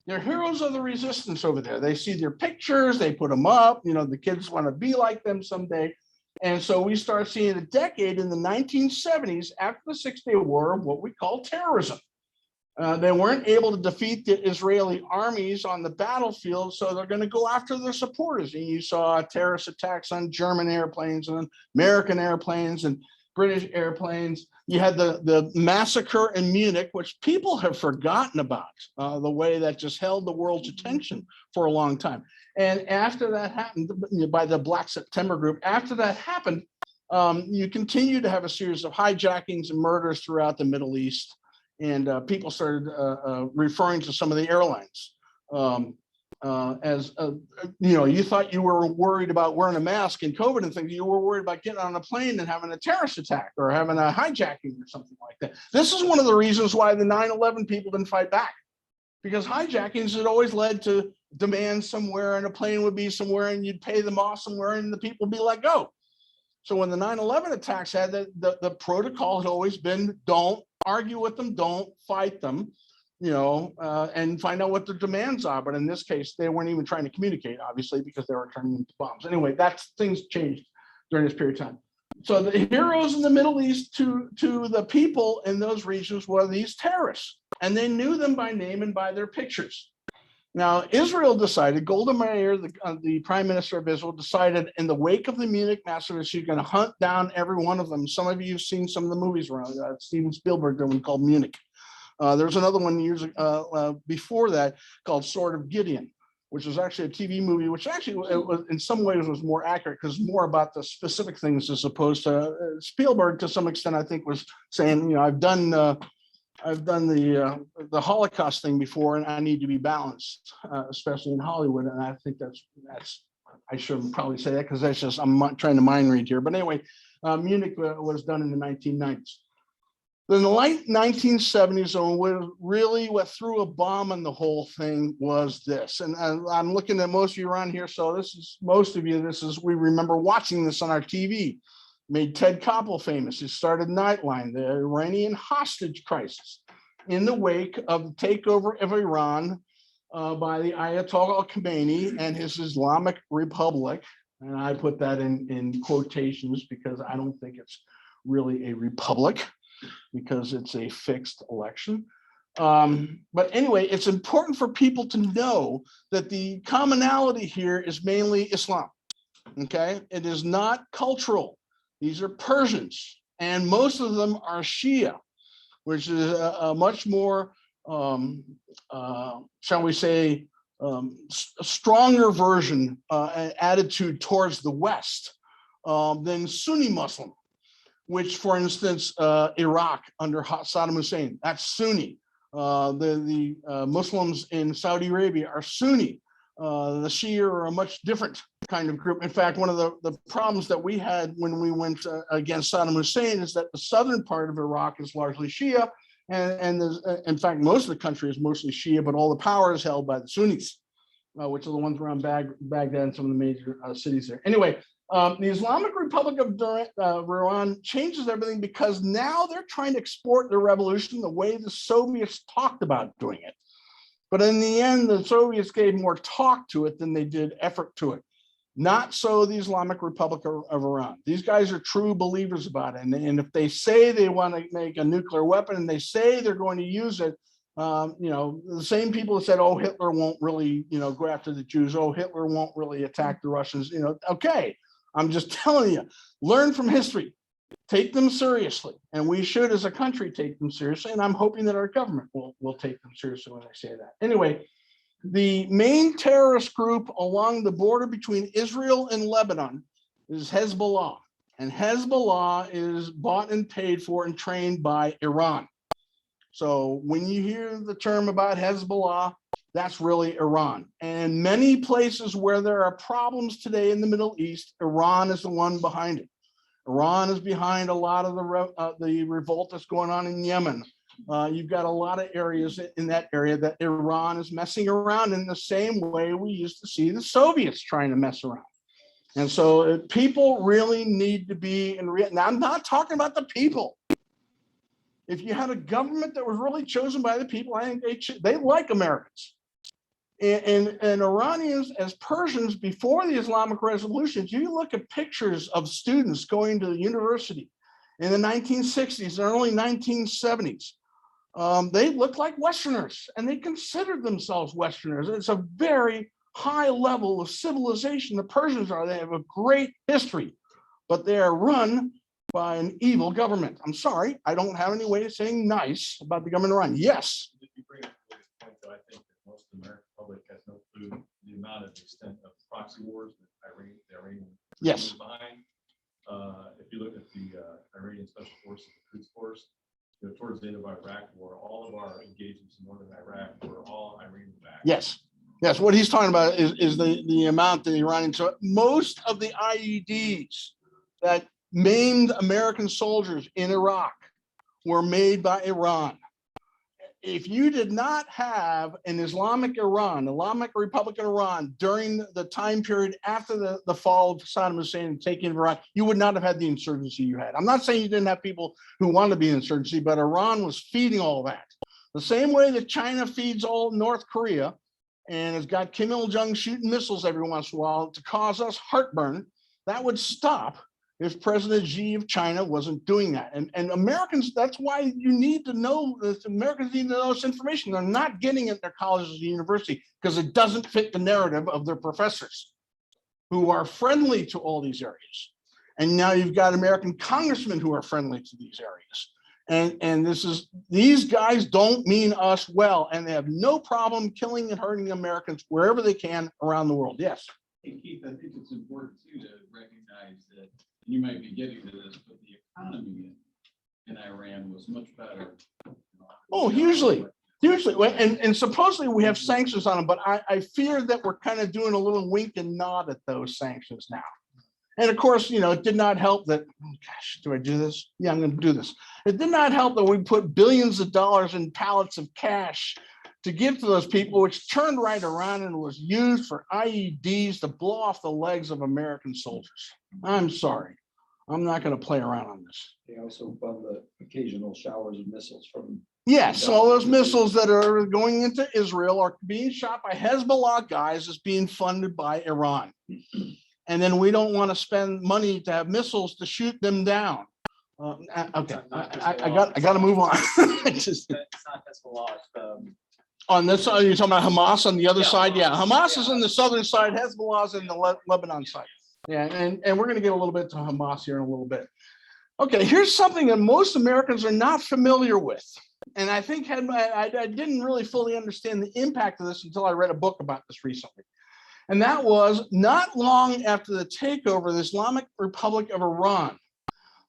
They're heroes of the resistance over there. They see their pictures, they put them up, the kids want to be like them someday. And so we start seeing a decade in the 1970s after the 6 Day War of what we call terrorism. They weren't able to defeat the Israeli armies on the battlefield, so they're going to go after their supporters. And you saw terrorist attacks on German airplanes and American airplanes and British airplanes. You had the massacre in Munich, which people have forgotten about, the way that just held the world's attention for a long time. And after that happened, by the Black September group, after that happened, you continue to have a series of hijackings and murders throughout the Middle East. And people started referring to some of the airlines as, you thought you were worried about wearing a mask and COVID and things. You were worried about getting on a plane and having a terrorist attack or having a hijacking or something like that. This is one of the reasons why the 9/11 people didn't fight back, because hijackings had always led to demands somewhere, and a plane would be somewhere and you'd pay them off somewhere and the people would be let go. So when the 9/11 attacks had the protocol had always been, don't argue with them, don't fight them, and find out what their demands are. But in this case, they weren't even trying to communicate, obviously, because they were turning into bombs. Anyway, things changed during this period of time. So the heroes in the Middle East to the people in those regions were these terrorists, and they knew them by name and by their pictures. Now, Israel decided, Golda Meir, the prime minister of Israel, decided in the wake of the Munich massacre, she's going to hunt down every one of them. Some of you have seen some of the movies around. Steven Spielberg did one called Munich. There's another one years before that called Sword of Gideon, which was actually a TV movie, which actually in some ways was more accurate because more about the specific things as opposed to Spielberg, to some extent, I think, was saying, I've done I've done the Holocaust thing before, and I need to be balanced, especially in Hollywood. And I think that's I shouldn't probably say that because that's just I'm trying to mind read here. But anyway, Munich was done in the 1990s. Then the late 1970s, what threw a bomb on the whole thing was this. And I'm looking at most of you around here, so this is most of you. We remember watching this on our TV. Made Ted Koppel famous. He started Nightline, the Iranian hostage crisis, in the wake of the takeover of Iran by the Ayatollah Khomeini and his Islamic Republic. And I put that in quotations because I don't think it's really a republic, because it's a fixed election. But anyway, it's important for people to know that the commonality here is mainly Islam. Okay, it is not cultural. These are Persians, and most of them are Shia, which is a much more, shall we say, a stronger version, attitude towards the West than Sunni Muslim, which, for instance, Iraq under Saddam Hussein, that's Sunni. The Muslims in Saudi Arabia are Sunni. The Shia are a much different kind of group. In fact, one of the problems that we had when we went against Saddam Hussein is that the southern part of Iraq is largely Shia, and in fact, most of the country is mostly Shia, but all the power is held by the Sunnis, which are the ones around Baghdad and some of the major cities there. Anyway, the Islamic Republic of Iran changes everything because now they're trying to export their revolution the way the Soviets talked about doing it. But in the end, the Soviets gave more talk to it than they did effort to it. Not so the Islamic Republic of Iran. These guys are true believers about it. And if they say they want to make a nuclear weapon and they say they're going to use it, the same people that said, oh, Hitler won't really, go after the Jews. Oh, Hitler won't really attack the Russians. Okay, I'm just telling you, learn from history. Take them seriously, and we should, as a country, take them seriously. And I'm hoping that our government will take them seriously when I say that. Anyway, the main terrorist group along the border between Israel and Lebanon is Hezbollah, and Hezbollah is bought and paid for and trained by Iran. So when you hear the term about Hezbollah, that's really Iran. And many places where there are problems today in the Middle East, Iran is the one behind it. Iran is behind a lot of the revolt that's going on in Yemen. You've got a lot of areas in that area that Iran is messing around in the same way we used to see the Soviets trying to mess around. And so people really need to be in real. Now, I'm not talking about the people. If you had a government that was really chosen by the people, I think they like Americans. And Iranians, as Persians before the Islamic revolutions, you look at pictures of students going to the university in the 1960s and early 1970s. They looked like Westerners, and they considered themselves Westerners. It's a very high level of civilization. The Persians are. They have a great history, but they are run by an evil government. I'm sorry, I don't have any way of saying nice about the government of Iran. Yes. You bring up a good point, though. I think that most of the American public has no clue the amount of extent of proxy wars that the Iranian Yes. is behind. If you look at the Iranian Special Forces, the Quds Force, towards the end of Iraq War, all of our engagements in northern Iraq were all Iranian backed. Yes. Yes. What he's talking about is the amount that the Iranians. So most of the IEDs that maimed American soldiers in Iraq were made by Iran. If you did not have an Islamic Republic of Iran during the time period after the fall of Saddam Hussein and taking of Iraq, you would not have had the insurgency you had. I'm not saying you didn't have people who wanted to be in insurgency, but Iran was feeding all that. The same way that China feeds all North Korea and has got Kim Il-jung shooting missiles every once in a while to cause us heartburn, that would stop if President Xi of China wasn't doing that. And Americans, that's why you need to know this. Americans need to know this information. They're not getting it at their colleges and university because it doesn't fit the narrative of their professors who are friendly to all these areas. And now you've got American congressmen who are friendly to these areas. And these guys don't mean us well, and they have no problem killing and hurting Americans wherever they can around the world. Yes. Hey, Keith, I think it's important too to recognize that you might be getting to this, but the economy in Iran was much better. Oh, hugely. Well, and supposedly we have sanctions on them, but I fear that we're kind of doing a little wink and nod at those sanctions now. And of course, it did not help that, oh gosh, do I do this? Yeah, I'm going to do this. It did not help that we put billions of dollars in pallets of cash to give to those people, which turned right around and was used for IEDs to blow off the legs of American soldiers. I'm sorry. I'm not going to play around on this. They also fund the occasional showers of missiles from. Yes, all those missiles that are going into Israel are being shot by Hezbollah guys is being funded by Iran. And then we don't want to spend money to have missiles to shoot them down. Okay, I got to move on. It's not Hezbollah, On this side, you're talking about Hamas on the other Yeah, side? Yeah, Hamas. Hamas is on the southern side, Hezbollah's in the Lebanon side. Yeah, and we're going to get a little bit to Hamas here in a little bit. Okay, here's something that most Americans are not familiar with. And I think I didn't really fully understand the impact of this until I read a book about this recently. And that was not long after the takeover of the Islamic Republic of Iran,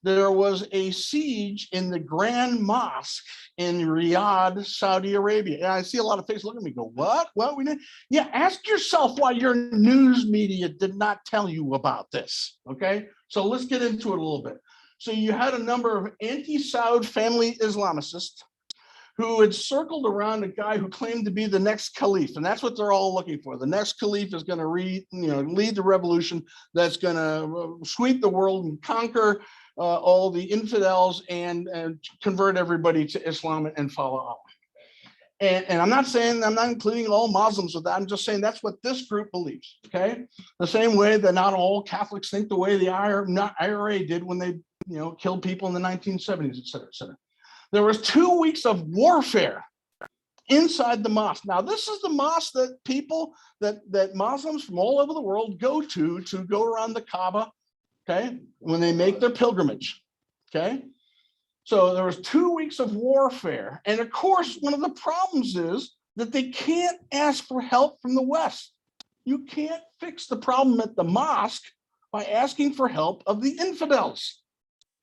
there was a siege in the Grand Mosque in Riyadh, Saudi Arabia. And I see a lot of faces looking at me go, what? What? We did? Yeah, ask yourself why your news media did not tell you about this, okay? So let's get into it a little bit. So you had a number of anti-Saud family Islamicists who had circled around a guy who claimed to be the next caliph. And that's what they're all looking for. The next caliph is going to lead the revolution that's going to sweep the world and conquer all the infidels and convert everybody to Islam and follow Allah. And I'm not including all Muslims with that. I'm just saying that's what this group believes, okay? The same way that not all Catholics think the way the IRA did when they killed people in the 1970s, et cetera, et cetera. There was 2 weeks of warfare inside the mosque. Now, this is the mosque that people, that Muslims from all over the world go to go around the Kaaba, okay, when they make their pilgrimage, okay? So there was 2 weeks of warfare. And of course, one of the problems is that they can't ask for help from the West. You can't fix the problem at the mosque by asking for help of the infidels,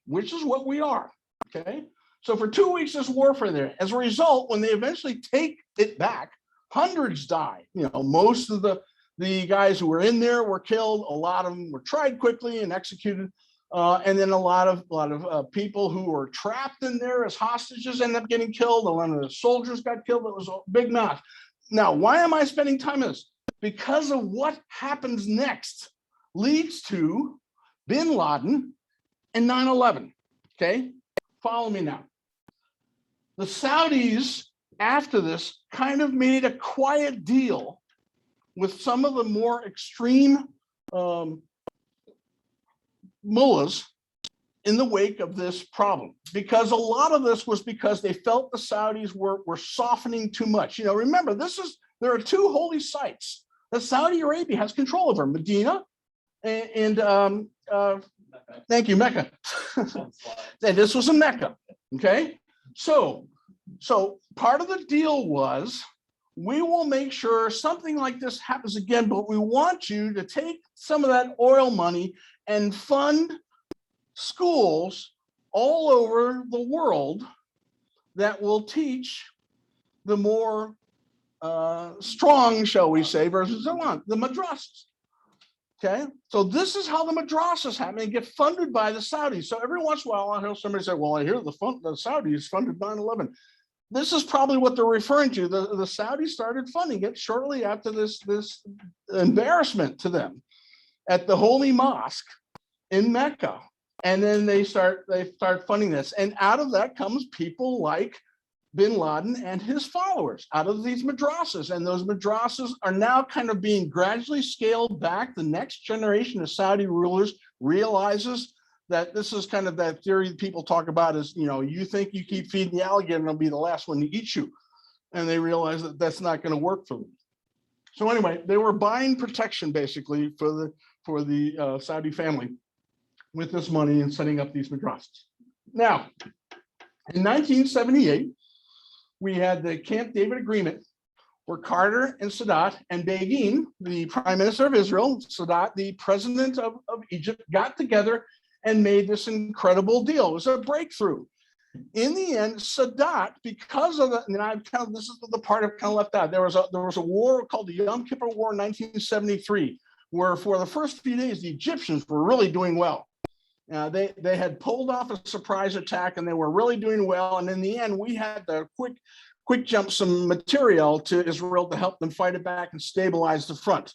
which is what we are, okay? So for 2 weeks, there's warfare there. As a result, when they eventually take it back, hundreds die. Most of the guys who were in there were killed. A lot of them were tried quickly and executed. And then a lot of people who were trapped in there as hostages ended up getting killed. A lot of the soldiers got killed. It was a big mess. Now, why am I spending time on this? Because of what happens next leads to bin Laden and 9/11. Okay, follow me now. The Saudis, after this, kind of made a quiet deal with some of the more extreme mullahs in the wake of this problem, because a lot of this was because they felt the Saudis were softening too much. Remember, there are two holy sites that Saudi Arabia has control over: Medina and thank you, Mecca. And this was in Mecca. Okay, so part of the deal was, we will make sure something like this happens again, but we want you to take some of that oil money and fund schools all over the world that will teach the more strong, shall we say, versus the madrasas. Okay, so this is how the madrasas happen. They get funded by the Saudis. So every once in a while, I'll hear somebody say, well, I hear the Saudis funded 9/11. This is probably what they're referring to. The Saudis started funding it shortly after this embarrassment to them at the Holy Mosque in Mecca. And then they start funding this. And out of that comes people like bin Laden and his followers out of these madrasas. And those madrasas are now kind of being gradually scaled back. The next generation of Saudi rulers realizes that this is kind of that theory that people talk about is, you think you keep feeding the alligator and it'll be the last one to eat you. And they realize that that's not going to work for them. So anyway, they were buying protection basically for the Saudi family with this money and setting up these madrasas. Now, in 1978, we had the Camp David Agreement, where Carter and Sadat and Begin, the Prime Minister of Israel, Sadat, the President of Egypt, got together and made this incredible deal. It was a breakthrough. In the end, Sadat, because of the, and I've kind of, this is the part I've kind of left out. There was a war called the Yom Kippur War in 1973, where for the first few days, the Egyptians were really doing well. They had pulled off a surprise attack and they were really doing well. And in the end, we had to quick jump some material to Israel to help them fight it back and stabilize the front.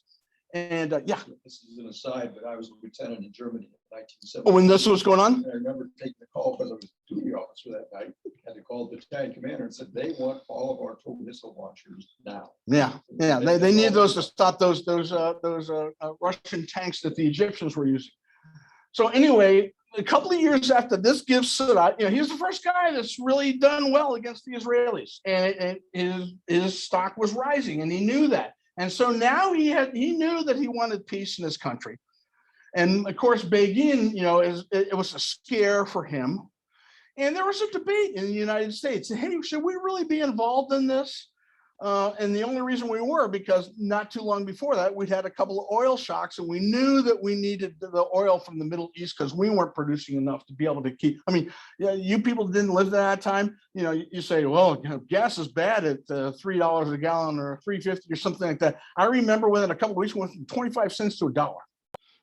And yeah. This is an aside, but I was a lieutenant in Germany in 1970. Oh, when this was going on? I remember taking the call because I was a duty officer that night. Had to call the battalion commander and said they want all of our total missile launchers now. Yeah. They need those to stop those Russian tanks that the Egyptians were using. So anyway, a couple of years after this gives Sadat, he's the first guy that's really done well against the Israelis, and his stock was rising, and he knew that. And so now he knew that he wanted peace in his country. And of course, Begin, it was a scare for him. And there was a debate in the United States. Hey, should we really be involved in this? And the only reason we were, because not too long before that, we'd had a couple of oil shocks, and we knew that we needed the oil from the Middle East because we weren't producing enough to be able to keep. I mean, you people didn't live that time. You say, well, gas is bad at $3 a gallon or $3.50 or something like that. I remember within a couple of weeks, we went from 25 cents to $1.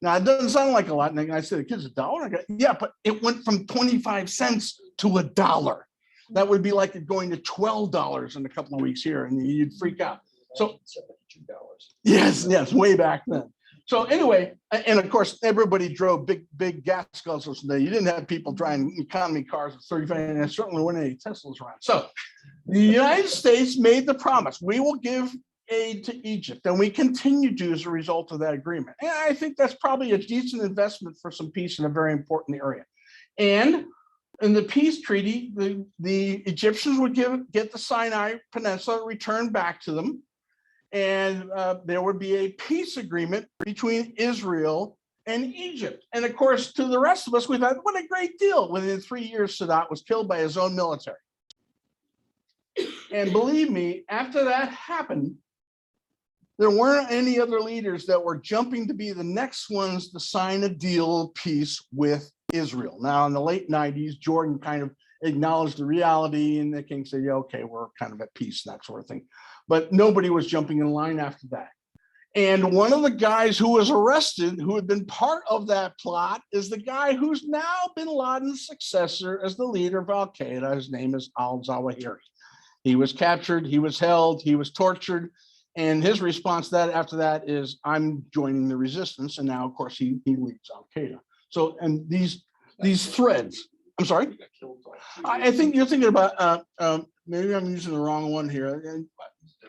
Now, it doesn't sound like a lot. And I said, the kids, $1? I go, yeah, but it went from 25 cents to $1. That would be like it going to $12 in a couple of weeks here, and you'd freak out. So $72. yes, way back then. So anyway, and of course, everybody drove big gas guzzlers today. You didn't have people driving economy cars with 35, and there certainly weren't any Teslas around. So the United States made the promise, we will give aid to Egypt, and we continue to as a result of that agreement. And I think that's probably a decent investment for some peace in a very important area. And in the peace treaty, the Egyptians would get the Sinai Peninsula returned back to them, and there would be a peace agreement between Israel and Egypt. And of course, to the rest of us, we thought, what a great deal. Within 3 years, Sadat was killed by his own military. And believe me, after that happened, there weren't any other leaders that were jumping to be the next ones to sign a deal of peace with Israel. Now, in the late 90s, Jordan kind of acknowledged the reality, and the king said, yeah, okay, we're kind of at peace, that sort of thing. But nobody was jumping in line after that. And one of the guys who was arrested, who had been part of that plot, is the guy who's now bin Laden's successor as the leader of Al-Qaeda. His name is al-Zawahiri. He was captured, he was held, he was tortured. And his response to that after that is, I'm joining the resistance. And now, of course, he leads Al-Qaeda. So, and these threads, I'm sorry, I think you're thinking about, maybe I'm using the wrong one here.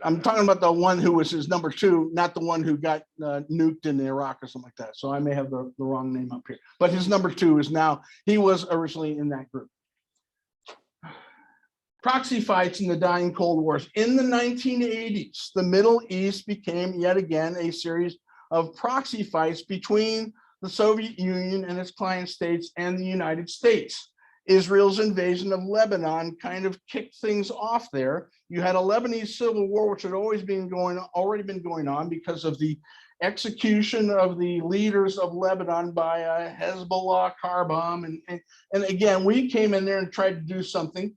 I'm talking about the one who was his number 2, not the one who got nuked in Iraq or something like that. So I may have the wrong name up here, but his number 2 is now, he was originally in that group. Proxy fights in the dying Cold Wars. In the 1980s, the Middle East became yet again a series of proxy fights between the Soviet Union and its client states and the United States. Israel's invasion of Lebanon kind of kicked things off there. You had a Lebanese civil war, which had already been going on because of the execution of the leaders of Lebanon by a Hezbollah car bomb. And again, we came in there and tried to do something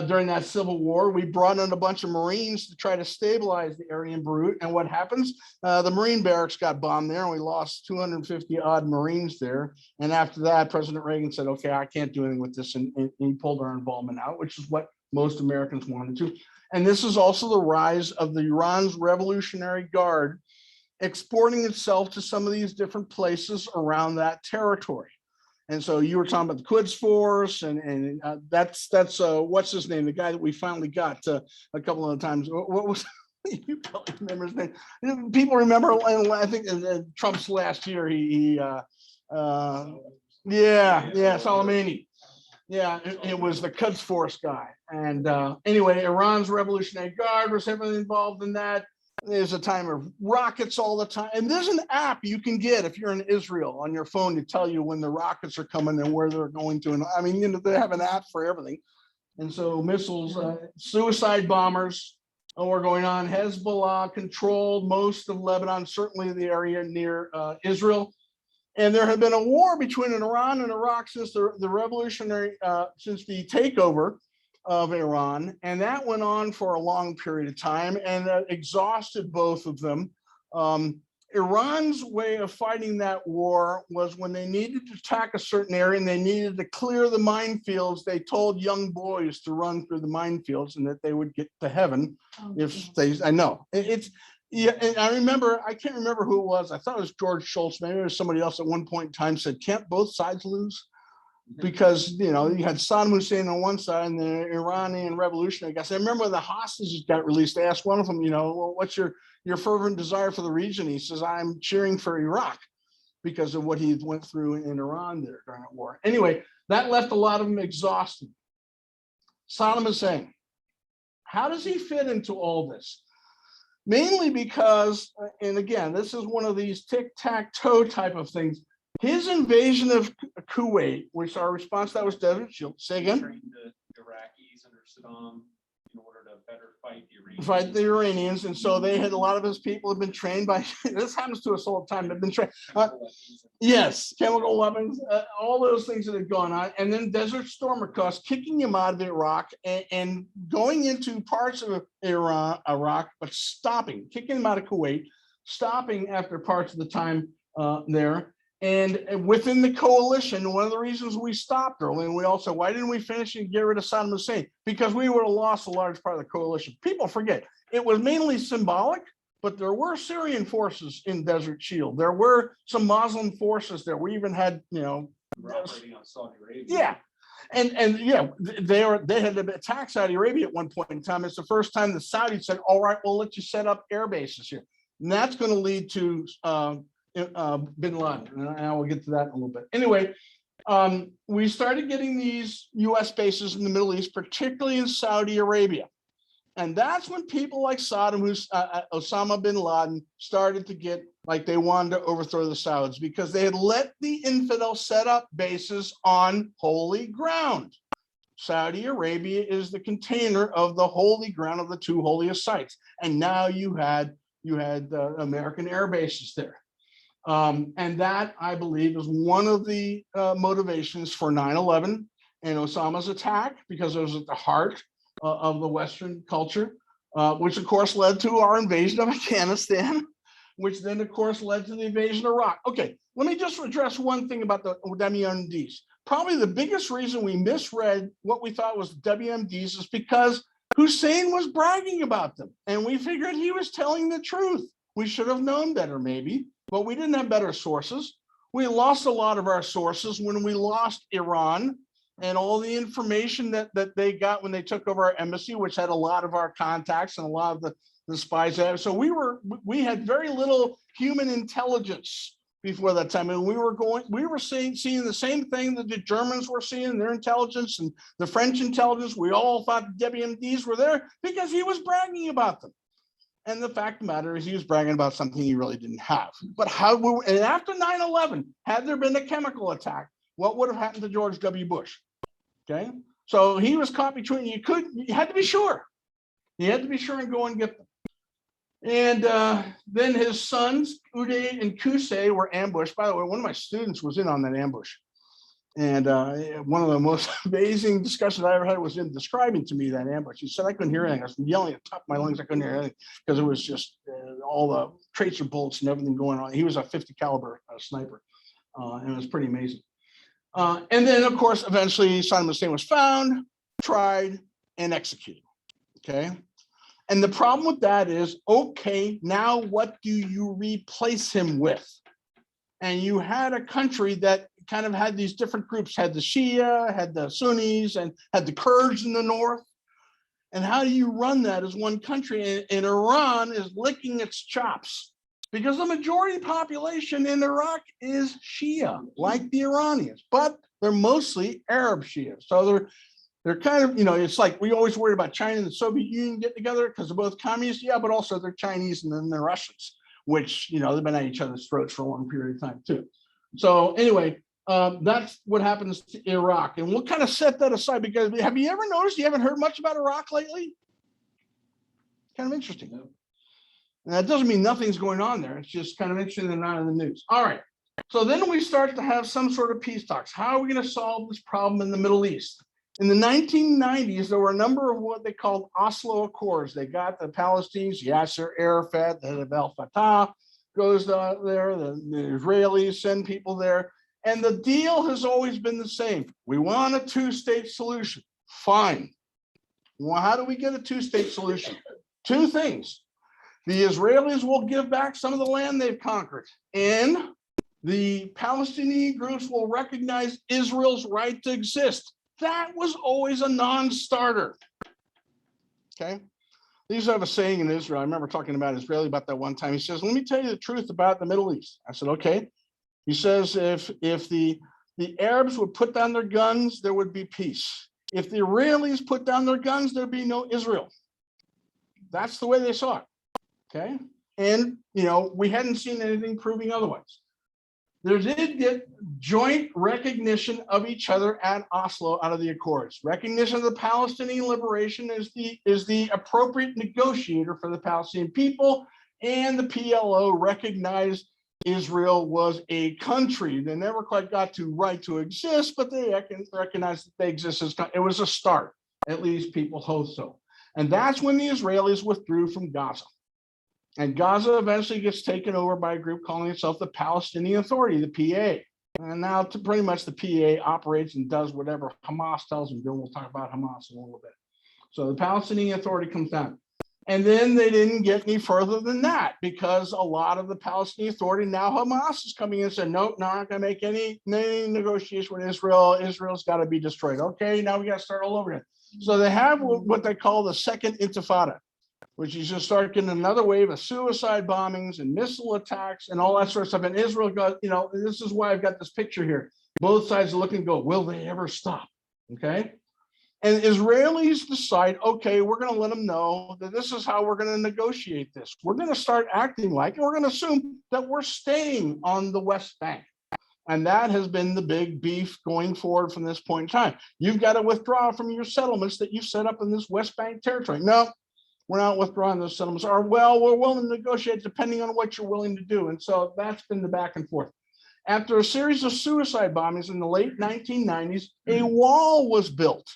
during that civil war. We brought in a bunch of Marines to try to stabilize the area in Beirut. And what happens? The Marine barracks got bombed there, and we lost 250 odd Marines there. And after that, President Reagan said, okay, I can't do anything with this. And he pulled our involvement out, which is what most Americans wanted to. And this is also the rise of the Iran's Revolutionary Guard exporting itself to some of these different places around that territory. And so you were talking about the Quds Force, and that's what's his name? The guy that we finally got a couple of times. What was you probably remember his name? People remember. I think Trump's last year. Soleimani. Yeah, it was the Quds Force guy. And anyway, Iran's Revolutionary Guard was heavily involved in that. There's a time of rockets all the time. And there's an app you can get if you're in Israel on your phone to tell you when the rockets are coming and where they're going to. And I mean, they have an app for everything. And so missiles, suicide bombers were going on. Hezbollah controlled most of Lebanon, certainly the area near Israel. And there had been a war between Iran and Iraq since the revolutionary, since the takeover of Iran. And that went on for a long period of time and exhausted both of them. Iran's way of fighting that war was when they needed to attack a certain area and they needed to clear the minefields, they told young boys to run through the minefields and that they would get to heaven if they, I know, it's, yeah, and I remember, I can't remember who it was. I thought it was George Shultz. Maybe it was somebody else at one point in time said, can't both sides lose? Because, you know, you had Saddam Hussein on one side and the Iranian revolutionary guys. I remember when the hostages got released, they asked one of them, you know, well, what's your fervent desire for the region? He says, I'm cheering for Iraq because of what he went through in Iran there during that war. Anyway, that left a lot of them exhausted. Saddam Hussein, how does he fit into all this? Mainly because, and again, this is one of these tic-tac-toe type of things. His invasion of Kuwait, which our response to that was Desert Shield. Say again? Trained the Iraqis under Saddam in order to better fight the Iranians. Fight the Iranians. And so they had, a lot of his people have been trained by, this happens to us all the time, they've been trained. Yes, chemical weapons, all those things that have gone on. And then Desert Storm, of course, kicking him out of Iraq and going into parts of Iraq, but stopping, kicking him out of Kuwait, stopping after parts of the time there. And within the coalition, one of the reasons we stopped early, and we also, why didn't we finish and get rid of Saddam Hussein? Because we would have lost a large part of the coalition. People forget, it was mainly symbolic, but there were Syrian forces in Desert Shield. There were some Muslim forces there. We even had, you know, We're operating on Saudi Arabia. yeah. And yeah, they had attacked Saudi Arabia at one point in time. It's the first time the Saudis said, all right, we'll let you set up air bases here. And that's going to lead to bin Laden, and I will get to that in a little bit. Anyway, we started getting these US bases in the Middle East, particularly in Saudi Arabia. And that's when people like Osama bin Laden started to get like they wanted to overthrow the Saudis because they had let the infidels set up bases on holy ground. Saudi Arabia is the container of the holy ground of the two holiest sites. And now you had American air bases there. And that, I believe, is one of the motivations for 9/11 and Osama's attack, because it was at the heart of the Western culture, which of course led to our invasion of Afghanistan, which then of course led to the invasion of Iraq. Okay, let me just address one thing about the WMDs. Probably the biggest reason we misread what we thought was WMDs is because Hussein was bragging about them, and we figured he was telling the truth. We should have known better, maybe. But we didn't have better sources. We lost a lot of our sources when we lost Iran and all the information that they got when they took over our embassy, which had a lot of our contacts and a lot of the spies. So we had very little human intelligence before that time. And we were seeing the same thing that the Germans were seeing, their intelligence, and the French intelligence. We all thought the WMDs were there because he was bragging about them. And the fact of the matter is he was bragging about something he really didn't have. But and after 9/11, had there been a chemical attack, what would have happened to George W. Bush? Okay. So he was caught between, you had to be sure. You had to be sure and go and get them. And then his sons, Uday and Qusay, were ambushed. By the way, one of my students was in on that ambush. And one of the most amazing discussions I ever had was him describing to me that ambush. He said, I couldn't hear anything. I was yelling at the top of my lungs. I couldn't hear anything because it was just all the tracer bullets and everything going on. He was a 50 caliber sniper. And it was pretty amazing. And then, of course, eventually Saddam Hussein was found, tried, and executed. Okay. And the problem with that is, okay, now what do you replace him with? And you had a country that kind of had these different groups, had the Shia, had the Sunnis, and had the Kurds in the north. And how do you run that as one country? And Iran is licking its chops because the majority population in Iraq is Shia, like the Iranians, but they're mostly Arab Shia. So they're kind of, you know, it's like we always worry about China and the Soviet Union get together because they're both communists. Yeah, but also they're Chinese and then they're Russians, which, you know, they've been at each other's throats for a long period of time too. So anyway, that's what happens to Iraq. And we'll kind of set that aside because have you ever noticed you haven't heard much about Iraq lately? Kind of interesting. And that doesn't mean nothing's going on there. It's just kind of interesting and not in the news. All right. So then we start to have some sort of peace talks. How are we going to solve this problem in the Middle East? In the 1990s, there were a number of what they called Oslo Accords. They got the Palestinians, Yasser Arafat, the head of Al Fatah goes there, the Israelis send people there. And the deal has always been the same. We want a two-state solution. Fine. Well, how do we get a two-state solution? Two things. The Israelis will give back some of the land they've conquered, and the Palestinian groups will recognize Israel's right to exist. That was always a non-starter. Okay. They used to have a saying in Israel. I remember talking about Israeli about that one time. He says, let me tell you the truth about the Middle East. I said, okay. He says, if the Arabs would put down their guns, there would be peace. If the Israelis put down their guns, there'd be no Israel. That's the way they saw it. Okay. And, we hadn't seen anything proving otherwise. There did get joint recognition of each other at Oslo out of the Accords. Recognition of the Palestinian liberation is the appropriate negotiator for the Palestinian people, and the PLO recognized Israel was a country. They never quite got to right to exist, but they recognized that they exist as it was a start. At least people hope so. And that's when the Israelis withdrew from Gaza. And Gaza eventually gets taken over by a group calling itself the Palestinian Authority, the PA. And now pretty much the PA operates and does whatever Hamas tells them to do. We'll talk about Hamas in a little bit. So the Palestinian Authority comes down. And then they didn't get any further than that, because a lot of the Palestinian Authority, now Hamas is coming in and said, nope, no, not going to make any negotiation with Israel. Israel's got to be destroyed. Okay, now we got to start all over again. So they have what they call the Second Intifada, which is just start getting another wave of suicide bombings and missile attacks and all that sort of stuff. And Israel got, this is why I've got this picture here. Both sides are looking and go, will they ever stop? Okay. And Israelis decide, okay, we're going to let them know that this is how we're going to negotiate this. We're going to start acting like, and we're going to assume that we're staying on the West Bank. And that has been the big beef going forward from this point in time. You've got to withdraw from your settlements that you set up in this West Bank territory. No, we're not withdrawing those settlements. Or, well, we're willing to negotiate depending on what you're willing to do. And so that's been the back and forth. After a series of suicide bombings in the late 1990s, a wall was built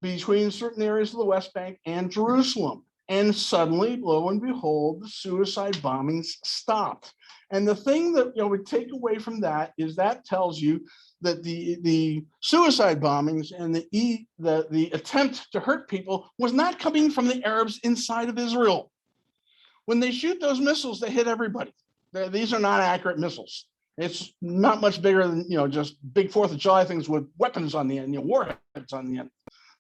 between certain areas of the West Bank and Jerusalem. And suddenly, lo and behold, the suicide bombings stopped. And the thing that we take away from that is that tells you that the suicide bombings and the attempt to hurt people was not coming from the Arabs inside of Israel. When they shoot those missiles, they hit everybody. These are not accurate missiles. It's not much bigger than just big 4th of July things with weapons on the end, warheads on the end.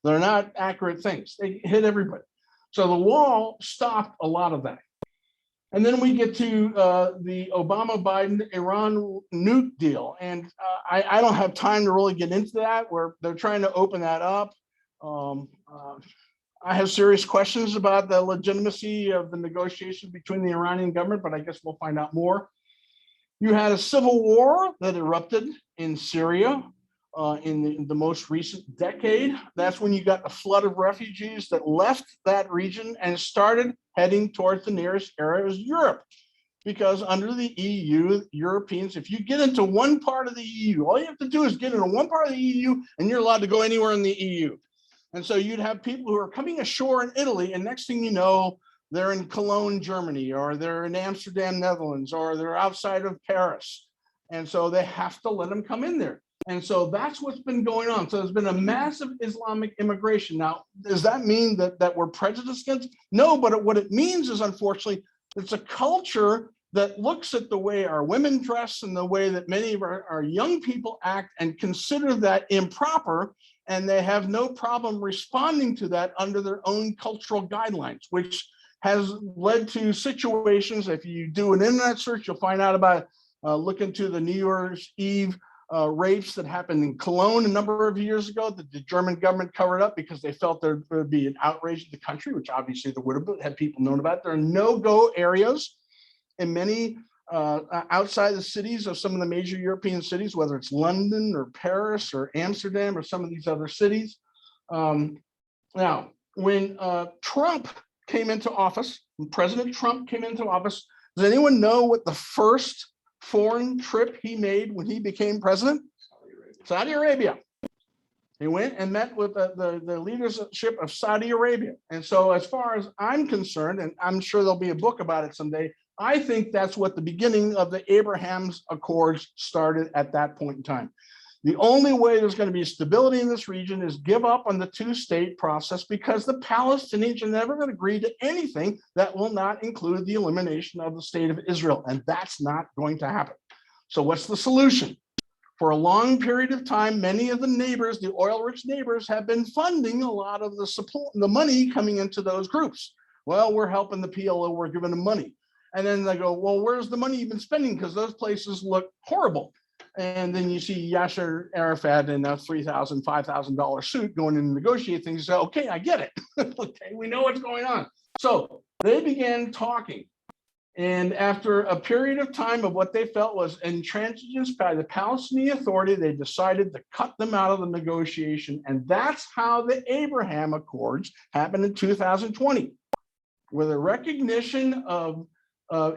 They're not accurate things. They hit everybody. So the wall stopped a lot of that. And then we get to the Obama-Biden Iran nuke deal. And I don't have time to really get into that, where they're trying to open that up. I have serious questions about the legitimacy of the negotiations between the Iranian government, but I guess we'll find out more. You had a civil war that erupted in Syria in the most recent decade. That's when you got the flood of refugees that left that region and started heading towards the nearest area is Europe. Because under the EU, Europeans, if you get into one part of the EU, all you have to do is get into one part of the EU and you're allowed to go anywhere in the EU. And so you'd have people who are coming ashore in Italy, and next thing you know, they're in Cologne, Germany, or they're in Amsterdam, Netherlands, or they're outside of Paris. And so they have to let them come in there. And so that's what's been going on. So there's been a massive Islamic immigration. Now, does that mean that we're prejudiced against? No, but what it means is, unfortunately, it's a culture that looks at the way our women dress and the way that many of our young people act and consider that improper. And they have no problem responding to that under their own cultural guidelines, which has led to situations. If you do an internet search, you'll find out about look into the New Year's Eve rapes that happened in Cologne a number of years ago that the German government covered up because they felt there would be an outrage in the country, which obviously there would have had people known about. There are no-go areas in many outside the cities of some of the major European cities, whether it's London or Paris or Amsterdam or some of these other cities. Now, when Trump came into office, when President Trump came into office, does anyone know what the first foreign trip he made when he became president? Saudi Arabia. He went and met with the leadership of Saudi Arabia. And so as far as I'm concerned, and I'm sure there'll be a book about it someday, I think that's what the beginning of the Abraham's Accords started at that point in time. The only way there's going to be stability in this region is give up on the two-state process, because the Palestinians are never going to agree to anything that will not include the elimination of the state of Israel. And that's not going to happen. So what's the solution? For a long period of time, many of the neighbors, the oil-rich neighbors, have been funding a lot of the support, the money coming into those groups. Well, we're helping the PLO, we're giving them money. And then they go, well, where's the money you've been spending? Because those places look horrible. And then you see Yasser Arafat in a $3,000, $5,000 suit going in to negotiate things. You say, okay, I get it. Okay, we know what's going on. So they began talking. And after a period of time of what they felt was intransigence by the Palestinian Authority, they decided to cut them out of the negotiation. And that's how the Abraham Accords happened in 2020, with a recognition of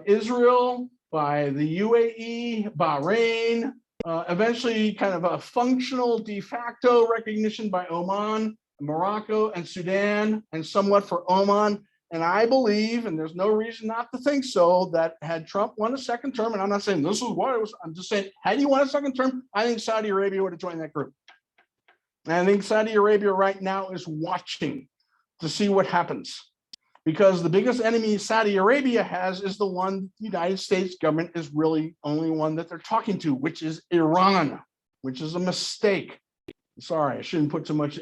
Israel by the UAE, Bahrain, eventually kind of a functional de facto recognition by Oman, Morocco, and Sudan, and somewhat for Oman. And I believe, and there's no reason not to think so, that had Trump won a second term, and I'm not saying this is why it was, I'm just saying, had he won a second term, I think Saudi Arabia would have joined that group. And I think Saudi Arabia right now is watching to see what happens, because the biggest enemy Saudi Arabia has is the one the United States government is really only one that they're talking to, which is Iran, which is a mistake. Sorry, I shouldn't put too much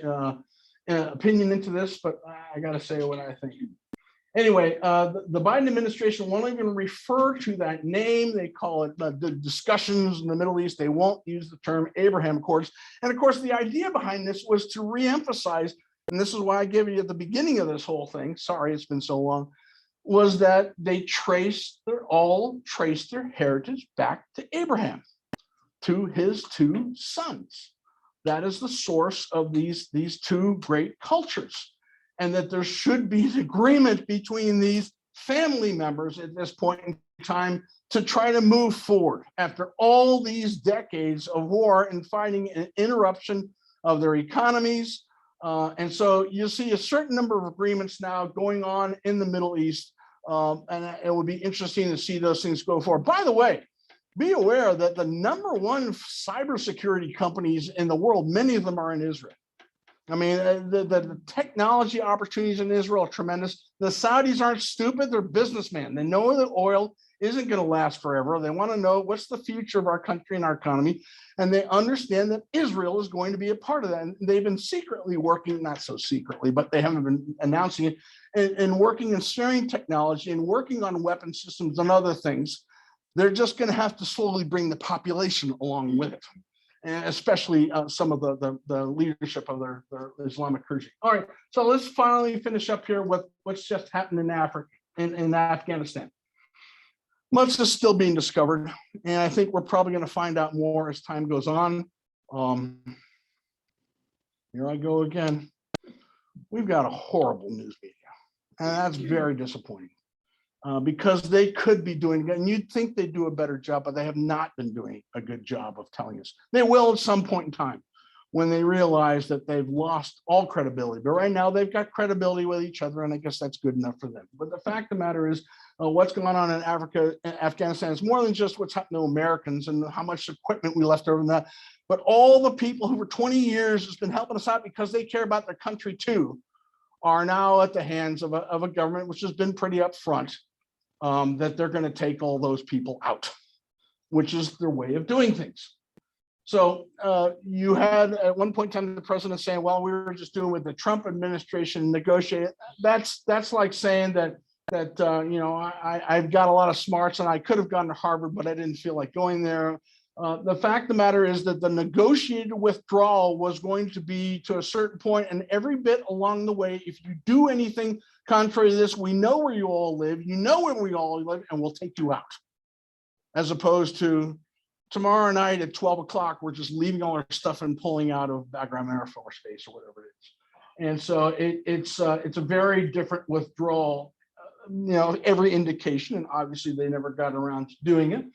opinion into this, but I got to say what I think. Anyway, the Biden administration won't even refer to that name. They call it the discussions in the Middle East. They won't use the term Abraham Accords. And of course, the idea behind this was to reemphasize, and this is why I gave you at the beginning of this whole thing, sorry it's been so long, was that they all traced their heritage back to Abraham, to his two sons. That is the source of these two great cultures. And that there should be an agreement between these family members at this point in time to try to move forward after all these decades of war and fighting and interruption of their economies. And so you see a certain number of agreements now going on in the Middle East. And it would be interesting to see those things go forward. By the way, be aware that the number one cybersecurity companies in the world, many of them are in Israel. I mean, the technology opportunities in Israel are tremendous. The Saudis aren't stupid. They're businessmen. They know that oil isn't going to last forever. They want to know what's the future of our country and our economy. And they understand that Israel is going to be a part of that. And they've been secretly working, not so secretly, but they haven't been announcing it, and working in sharing technology and working on weapon systems and other things. They're just going to have to slowly bring the population along with it. And especially some of the leadership of their Islamic clergy. All right, so let's finally finish up here with what's just happened in Africa, in Afghanistan. Much is still being discovered, and I think we're probably going to find out more as time goes on. Here I go again. We've got a horrible news media, and that's very disappointing. Because they could be doing it, and you'd think they'd do a better job, but they have not been doing a good job of telling us. They will at some point in time when they realize that they've lost all credibility. But right now they've got credibility with each other, and I guess that's good enough for them. But the fact of the matter is, what's going on in Africa and Afghanistan is more than just what's happened to Americans and how much equipment we left over in that, but all the people who for 20 years has been helping us out because they care about their country too, are now at the hands of a government which has been pretty upfront. That they're going to take all those people out, which is their way of doing things. So you had at one point in time the president saying, well, we were just doing what the Trump administration negotiated. That's like saying that you know, I've got a lot of smarts and I could have gone to Harvard, but I didn't feel like going there. The fact of the matter is that the negotiated withdrawal was going to be to a certain point, and every bit along the way, if you do anything contrary to this, we know where you all live, you know where we all live, and we'll take you out. As opposed to tomorrow night at 12 o'clock, we're just leaving all our stuff and pulling out of Bagram Air Force Base or whatever it is. And so it's a very different withdrawal, you know, every indication, and obviously they never got around to doing it.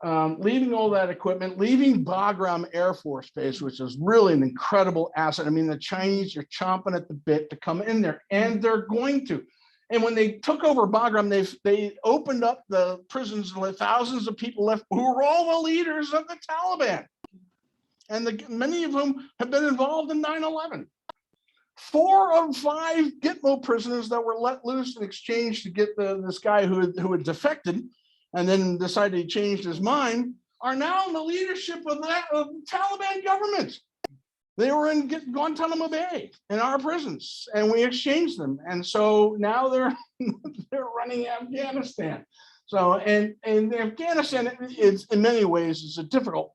leaving all that equipment, leaving Bagram Air Force Base, which is really an incredible asset. I mean, the Chinese are chomping at the bit to come in there, and they're going to. And when they took over Bagram, they opened up the prisons and let thousands of people left who were all the leaders of the Taliban. And many of whom have been involved in 9/11. 4 of 5 Gitmo prisoners that were let loose in exchange to get this guy who had defected and then decided he changed his mind are now in the leadership of the Taliban government. They were in Guantanamo Bay in our prisons, and we exchanged them. And so now they're running Afghanistan. So and Afghanistan is in many ways is a difficult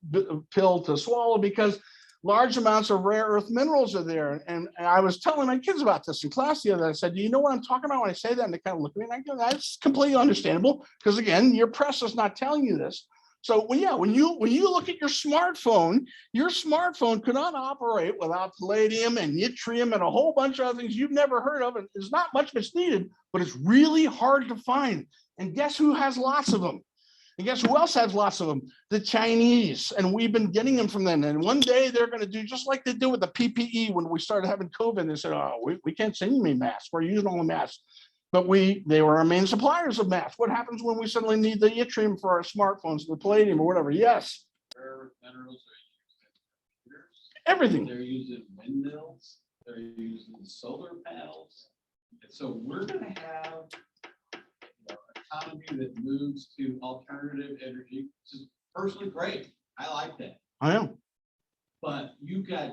pill to swallow because large amounts of rare earth minerals are there. And I was telling my kids about this in class the other day. I said, do you know what I'm talking about when I say that? And they kind of look at me and I go, that's completely understandable. Because again, your press is not telling you this. So when you look at your smartphone could not operate without palladium and yttrium and a whole bunch of other things you've never heard of. And there's not much that's needed, but it's really hard to find. And guess who has lots of them? And guess who else has lots of them? The Chinese. And we've been getting them from them. And one day they're going to do just like they did with the PPE when we started having COVID. They said, oh, we can't send you any masks. We're using all the masks. But they were our main suppliers of masks. What happens when we suddenly need the yttrium for our smartphones, the palladium or whatever? Yes. Rare earth minerals are used in computers. Everything. They're using windmills. They're using solar panels. And so we're going to have an economy that moves to alternative energy, which is personally great. I like that. I am. But you got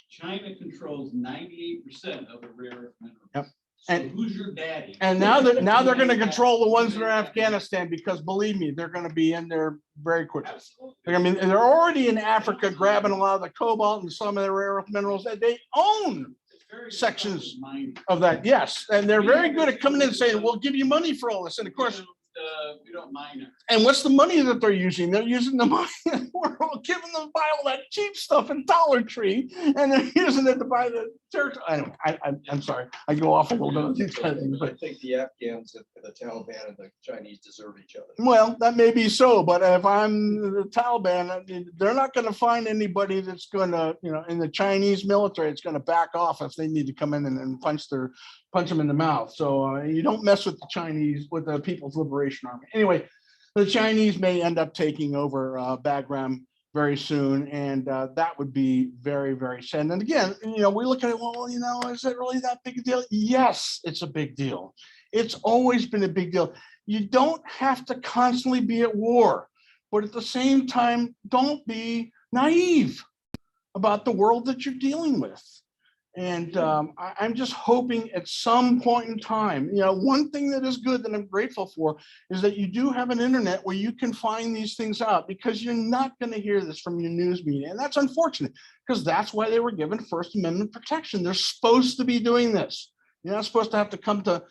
China controls 98% of the rare earth minerals. Yep. So And- who's your daddy? And now they're going to control the ones that are in Afghanistan because believe me, they're going to be in there very quickly. Absolutely. They're already in Africa grabbing a lot of the cobalt and some of the rare earth minerals that they own It's very good sections stuff with mining. of that. Yes. And they're very good at coming in and saying, we'll give you money for all this. And of course, We don't mine it. and what's the money that they're using? They're using the money that we're giving them to buy all that cheap stuff in Dollar Tree, and they're using it to buy the church. Anyway, I'm sorry, I go off a little bit on these kind of things, I but think the Afghans, the Taliban and the Chinese deserve each other. well, that may be so. But if I'm the Taliban, I mean, they're not going to find anybody that's going to, in the Chinese military, it's going to back off if they need to come in and punch them in the mouth. So you don't mess with the Chinese, with the People's Liberation Army. Anyway, the Chinese may end up taking over Bagram very soon, and that would be very, very sad. And again, we look at it, well, is it really that big a deal? Yes, it's a big deal. It's always been a big deal. You don't have to constantly be at war, but at the same time, don't be naive about the world that you're dealing with. And I'm just hoping at some point in time, one thing that is good that I'm grateful for is that you do have an internet where you can find these things out, because you're not going to hear this from your news media. And that's unfortunate, because that's why they were given First Amendment protection. They're supposed to be doing this. You're not supposed to have to come to,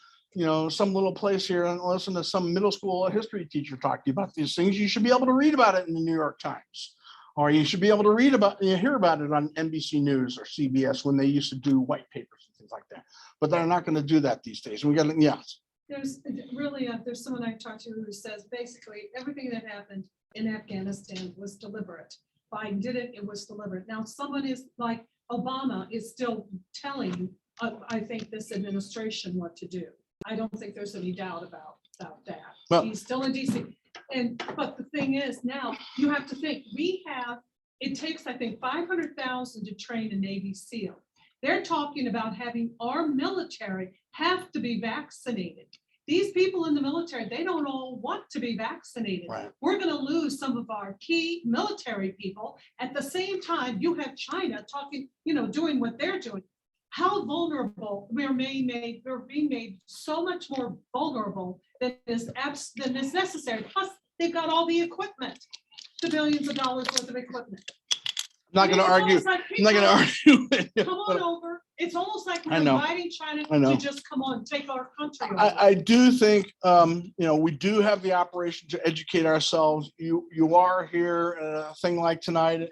some little place here and listen to some middle school history teacher talk to you about these things. You should be able to read about it in the New York Times. Or you should be able to hear about it on NBC News or CBS when they used to do white papers and things like that. But they're not going to do that these days. We got to, yes. There's someone I talked to who says basically everything that happened in Afghanistan was deliberate. Biden did it, it was deliberate. Now someone is like Obama is still telling, I think, this administration what to do. I don't think there's any doubt about that. Well, he's still in DC. But the thing is, now you have to think, it takes, I think, 500,000 to train a Navy SEAL. They're talking about having our military have to be vaccinated. These people in the military, they don't all want to be vaccinated. Right. We're going to lose some of our key military people. At the same time, you have China talking, doing what they're doing. How vulnerable we're being made so much more vulnerable than is necessary. Plus, they've got all the equipment, the billions of dollars worth of equipment. I'm not going to argue. I'm not going to argue. with you, Come on but over. It's almost like we're I know. inviting China I know. to just come on, take our country over. I do think, we do have the operation to educate ourselves. You are here, a thing like tonight,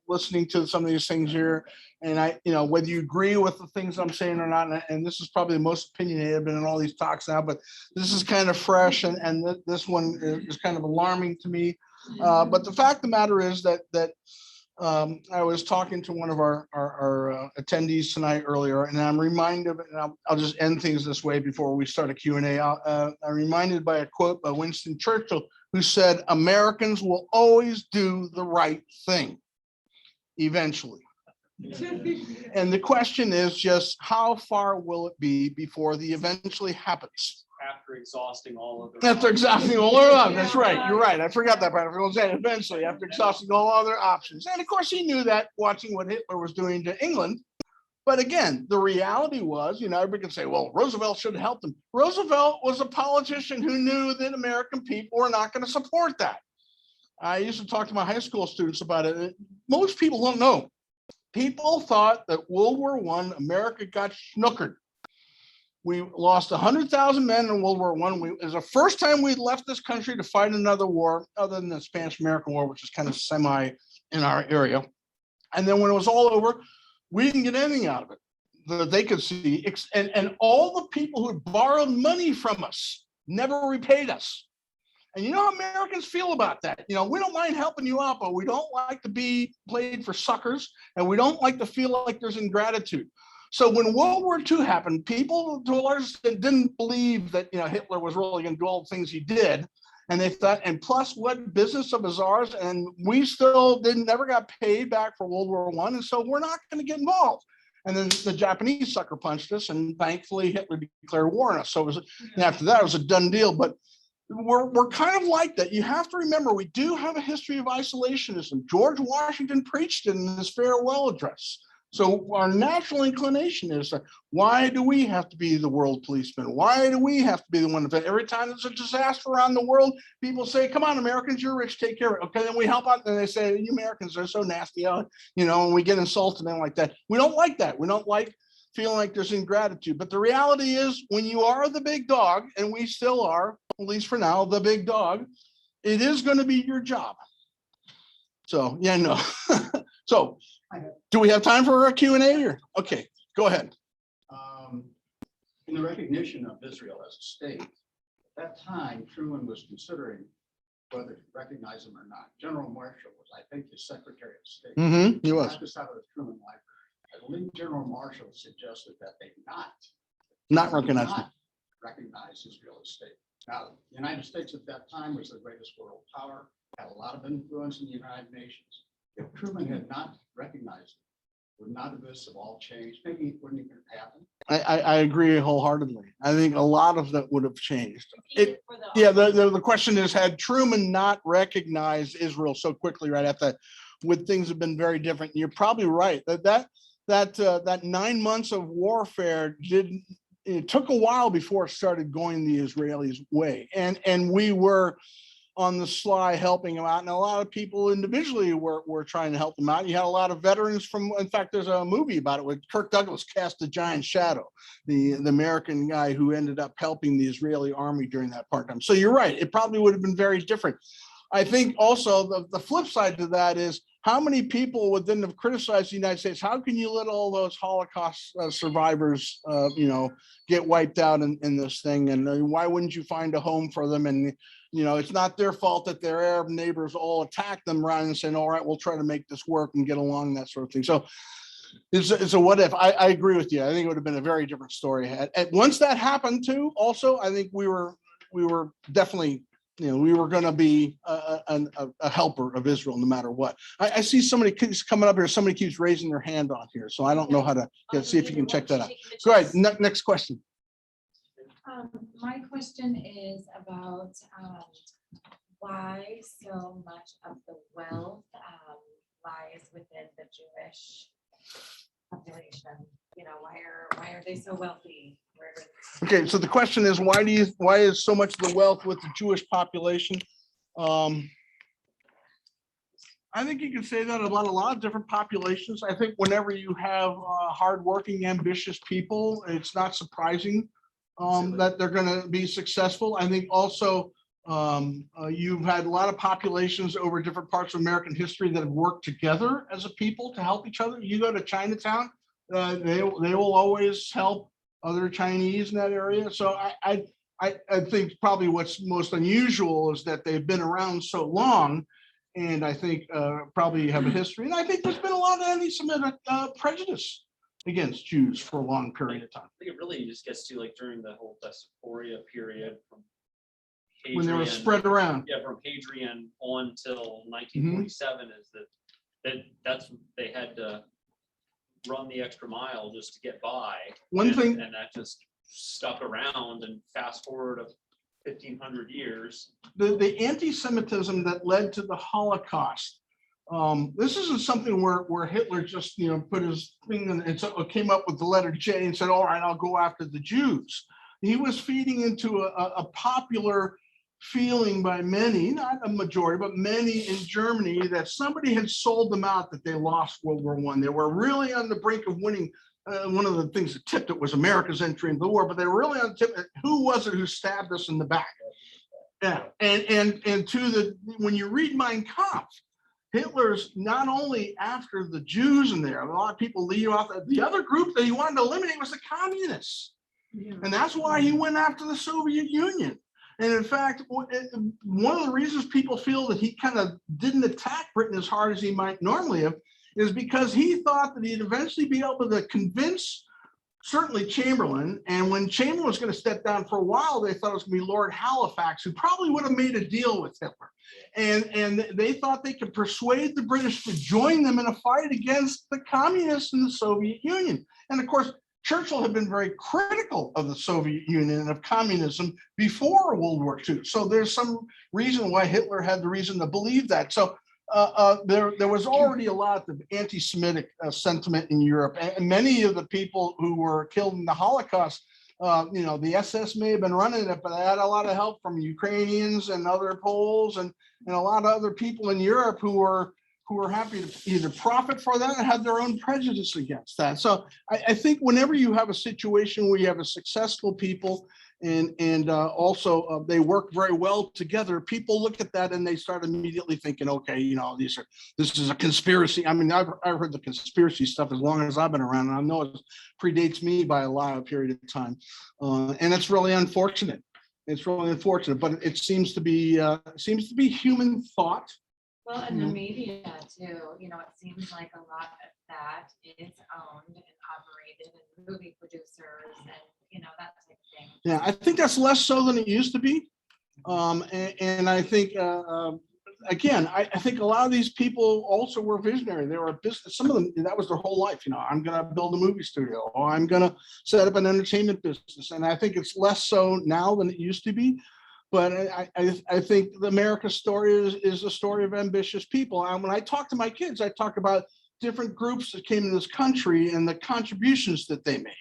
listening to some of these things here. And whether you agree with the things I'm saying or not, and this is probably the most opinionated I've been in all these talks now, but this is kind of fresh and this one is kind of alarming to me. But the fact of the matter is that I was talking to one of our attendees tonight earlier, and I'm reminded, and I'll just end things this way before we start a Q&A. I'm reminded by a quote by Winston Churchill, who said, "Americans will always do the right thing eventually." And the question is just how far will it be before the eventually happens? After exhausting all of their. After exhausting all their options. That's right. You're right. I forgot that part. I was saying eventually after exhausting all other options. And of course, he knew that watching what Hitler was doing to England. But again, the reality was, everybody can say, well, Roosevelt should have helped him. Roosevelt was a politician who knew that American people were not going to support that. I used to talk to my high school students about it. Most people don't know. People thought that World War I, America got snookered. We lost 100,000 men in World War I. It was the first time we'd left this country to fight another war, other than the Spanish-American War, which is kind of semi in our area. And then when it was all over, we didn't get anything out of it that they could see. And all the people who had borrowed money from us never repaid us. And you know how Americans feel about that. We don't mind helping you out, but we don't like to be played for suckers, and we don't like to feel like there's ingratitude. So when World War II happened, people to a large extent didn't believe that Hitler was really going to do all the things he did. And they thought, and plus what business of is ours? And we still never got paid back for World War I. And so we're not going to get involved. And then the Japanese sucker punched us, and thankfully Hitler declared war on us. So and after that, it was a done deal. But we're kind of like that. You have to remember, we do have a history of isolationism. George Washington preached it in his farewell address. So our natural inclination is, why do we have to be the world policeman? Why do we have to be the one that every time there's a disaster around the world, people say, come on, Americans, you're rich, take care of it. Okay, then we help out. And they say, you Americans are so nasty, and we get insulted and like that. We don't like that. We don't like feeling like there's ingratitude. But the reality is, when you are the big dog, and we still are, at least for now, the big dog, it is going to be your job. So, yeah, no. So, do we have time for a Q&A? Or okay, go ahead. In the recognition of Israel as a state, at that time, Truman was considering whether to recognize them or not. General Marshall was, I think, the Secretary of State. He was. Just out of the Truman Library. I believe General Marshall suggested that they Not recognize them. recognize Israel as state. Now, the United States at that time was the greatest world power, had a lot of influence in the United Nations. If Truman had not recognized it, would not of this have all changed? Maybe it wouldn't even happen. I agree wholeheartedly. I think a lot of that would have changed. The question is, had Truman not recognized Israel so quickly right after that, would things have been very different? You're probably right. That 9 months of warfare it took a while before it started going the Israelis' way. And we were on the sly helping them out. And a lot of people individually were trying to help them out. You had a lot of veterans in fact, there's a movie about it where Kirk Douglas cast a giant shadow, the American guy who ended up helping the Israeli army during that part time. So you're right. It probably would have been very different. I think also the flip side to that is, how many people would then have criticized the United States? How can you let all those Holocaust survivors, get wiped out in this thing? And why wouldn't you find a home for them? And, it's not their fault that their Arab neighbors all attacked them rather than saying, all right, we'll try to make this work and get along, that sort of thing. So it's a what if. I agree with you. I think it would have been a very different story. Once that happened too, also, I think we were definitely, we were going to be a helper of Israel no matter what. I see somebody keeps coming up here. Somebody keeps raising their hand on here. So I don't know how to see if you can check that out. Go ahead. Next question. My question is about why so much of the wealth lies within the Jewish population. Why are they so wealthy? Okay, so the question is, why is so much of the wealth with the Jewish population? I think you can say that about a lot of different populations. I think whenever you have hardworking, ambitious people, it's not surprising that they're going to be successful. I think also you've had a lot of populations over different parts of American history that have worked together as a people to help each other. You go to Chinatown, they will always help other Chinese in that area. So I think probably what's most unusual is that they've been around so long. And I think probably have a history. And I think there's been a lot of anti-Semitic prejudice against Jews for a long period of time. I think it really just gets to like during the whole diaspora period from When they were Hadrian- spread around. Yeah, from Hadrian on till 1947 is that's they had to run the extra mile just to get by. One thing- and that just stuck around, and fast forward of 1,500 years. The anti-Semitism that led to the Holocaust. This isn't something where Hitler just, put his thing in and so came up with the letter J and said, all right, I'll go after the Jews. He was feeding into a popular feeling by many, not a majority, but many in Germany, that somebody had sold them out, that they lost World War I. They were really on the brink of winning. One of the things that tipped it was America's entry into the war, but they were really on the tip. Who was it who stabbed us in the back? Yeah, and when you read Mein Kampf, Hitler's not only after the Jews in there, a lot of people leave off the other group that he wanted to eliminate was the communists. Yeah. And that's why he went after the Soviet Union. And in fact, one of the reasons people feel that he kind of didn't attack Britain as hard as he might normally have is because he thought that he'd eventually be able to convince certainly Chamberlain. And when Chamberlain was going to step down for a while, they thought it was going to be Lord Halifax, who probably would have made a deal with Hitler. And they thought they could persuade the British to join them in a fight against the communists in the Soviet Union. And of course, Churchill had been very critical of the Soviet Union and of communism before World War II. So there's some reason why Hitler had the reason to believe that. So there was already a lot of anti-Semitic sentiment in Europe. And many of the people who were killed in the Holocaust, the SS may have been running it, but they had a lot of help from Ukrainians and other Poles and a lot of other people in Europe who were happy to either profit for that or have their own prejudice against that. So I think whenever you have a situation where you have a successful people and also they work very well together, people look at that and they start immediately thinking, okay, this is a conspiracy. I mean, I've heard the conspiracy stuff as long as I've been around, and I know it predates me by a lot of period of time. And it's really unfortunate. It's really unfortunate, but it seems to be human thought. Well, and the media too, it seems like a lot of that is owned and operated and movie producers and, that type of thing. Yeah, I think that's less so than it used to be. And I think, again, I think a lot of these people also were visionary. They were a business. Some of them, that was their whole life. I'm going to build a movie studio, or I'm going to set up an entertainment business. And I think it's less so now than it used to be. But I think the America story is a story of ambitious people. And when I talk to my kids, I talk about different groups that came to this country and the contributions that they made.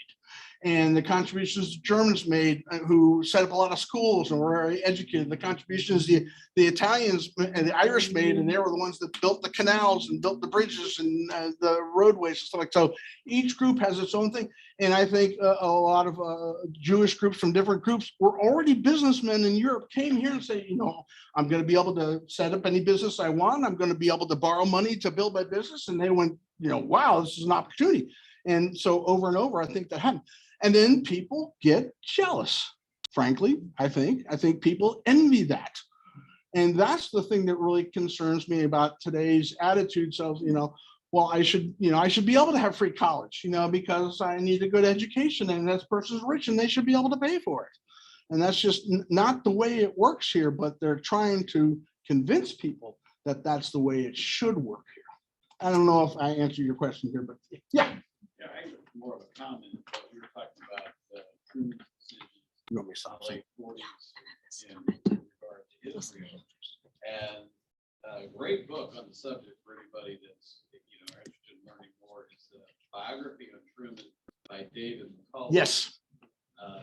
And the contributions the Germans made, who set up a lot of schools and were very educated. The contributions the Italians and the Irish made, and they were the ones that built the canals and built the bridges and the roadways and stuff like that. So each group has its own thing. And I think a lot of Jewish groups from different groups were already businessmen in Europe, came here and say, I'm going to be able to set up any business I want. I'm going to be able to borrow money to build my business. And they went, wow, this is an opportunity. And so over and over, I think that happened. And then people get jealous. Frankly, I think people envy that. And that's the thing that really concerns me about today's attitudes of, well, I should be able to have free college, because I need a good education and that person's rich and they should be able to pay for it. And that's just not the way it works here, but they're trying to convince people that that's the way it should work here. I don't know if I answered your question here, but yeah. Yeah, actually, more of a comment, but we were talking about the cruise decisions You want me to stop? late 40s in regard to Israel. And a great book on the subject for anybody that's interested in learning more is the biography of Truman by David McCullough. Yes.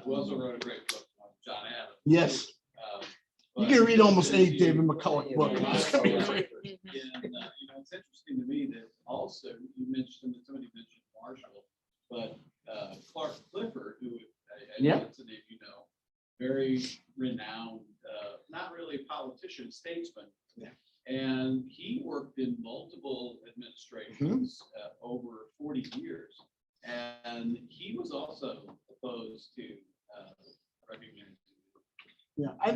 Who also wrote a great book on John Adams. Yes. You But can read almost any David McCullough book. And it's interesting to me that also you mentioned, somebody mentioned Marshall, but Clark Clifford, who I know it's a name very renowned, not really a politician, statesman. Yeah. And he worked in multiple administrations over 40 years. And he was also opposed to recognizing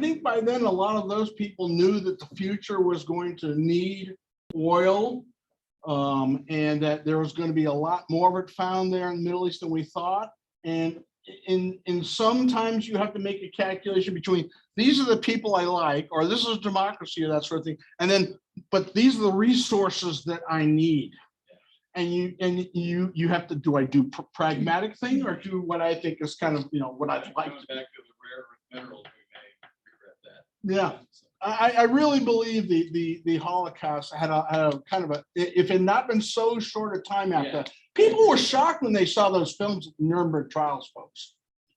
think by then, a lot of those people knew that the future was going to need oil. And that there was going to be a lot more of it found there in the Middle East than we thought. And in sometimes you have to make a calculation between these are the people I like, or this is democracy or that sort of thing. And then, but these are the resources that I need. And you have to do, I do pragmatic thing or do what I think is kind of, what I'd like Going to. back to the rare earth minerals, we may regret that. Yeah. I really believe the Holocaust had a kind of a, if it had not been so short a time after, Yeah. people were shocked when they saw those films at the Nuremberg trials, folks.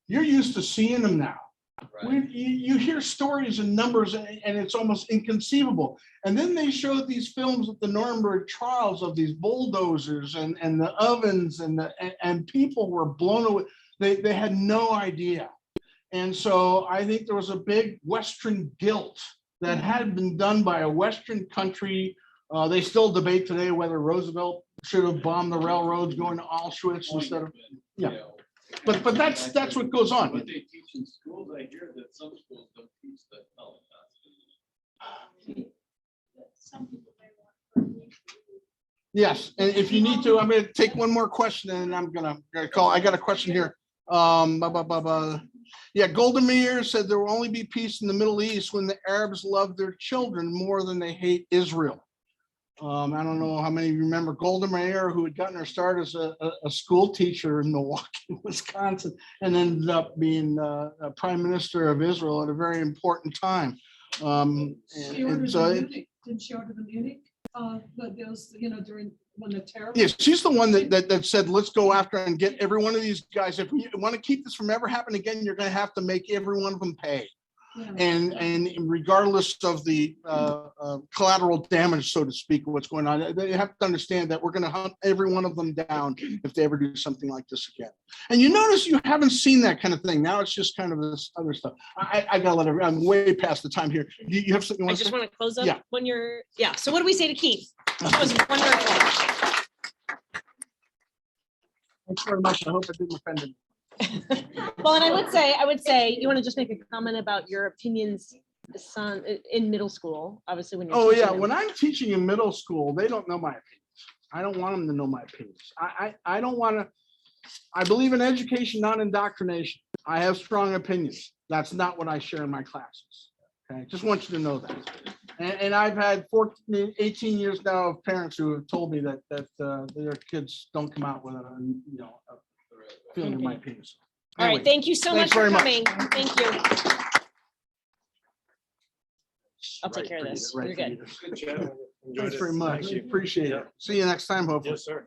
You're used to seeing them now. Right. You hear stories and numbers and it's almost inconceivable. And then they showed these films at the Nuremberg trials of these bulldozers and the ovens and people were blown away. They had no idea. And so I think there was a big Western guilt that had been done by a Western country. They still debate today whether Roosevelt should have bombed the railroads going to Auschwitz instead of, yeah. But that's what goes on. What they teach in schools, I hear that some schools don't teach the Holocaust. Yes, and if you need to, I'm going to take one more question and then I'm gonna call. I got a question here. Yeah, Golda Meir said there will only be peace in the Middle East when the Arabs love their children more than they hate Israel. I don't know how many of you remember Golda Meir, who had gotten her start as a school teacher in Milwaukee, Wisconsin, and ended up being a prime minister of Israel at a very important time. She ordered And so, the Munich, didn't she order the Munich? But those, during when the terror. yes, she's the one that said, let's go after and get every one of these guys. If you want to keep this from ever happening again, you're going to have to make every one of them pay. Yeah. And regardless of the collateral damage, so to speak, of what's going on, they have to understand that we're going to hunt every one of them down if they ever do something like this again. And you notice you haven't seen that kind of thing. Now it's just kind of this other stuff. I got to let I'm way past the time here. You have something you I want to just say? want to close up Yeah. when you're, yeah. So what do we say to Keith? That was wonderful. Thanks very much. I hope I didn't offend him. Well, and I would say, you want to just make a comment about your opinions in middle school, obviously when you're. Oh, teaching yeah. them. When I'm teaching in middle school, they don't know my opinions. I don't want them to know my opinions. I don't want to, I believe in education, not indoctrination. I have strong opinions. That's not what I share in my classes. Okay, just want you to know that. And I've had 18 years now of parents who have told me that their kids don't come out with a feeling of my opinions. All right, Anyway, thank you so much thanks for very much. coming. Thank you. I'll take Right care of for you, this. right You're for good. you. Good job. Thanks very much. Appreciate it. See you next time, hopefully. sir.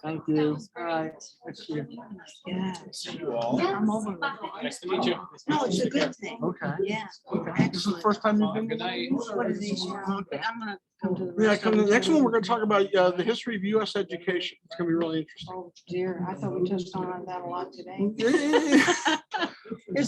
Thank That you. was All great. right. Thank you. Yeah. See you all. I'm over. Nice to meet you. No, it's a good thing. Okay. Yeah. Okay. This is the first time you've been. Good night. What is these? Okay, I'm gonna come to the. Yeah, rest come of to the next them. one, we're gonna talk about the history of US education. It's gonna be really interesting. Oh dear, I thought we touched on that a lot today. Yeah, yeah, yeah.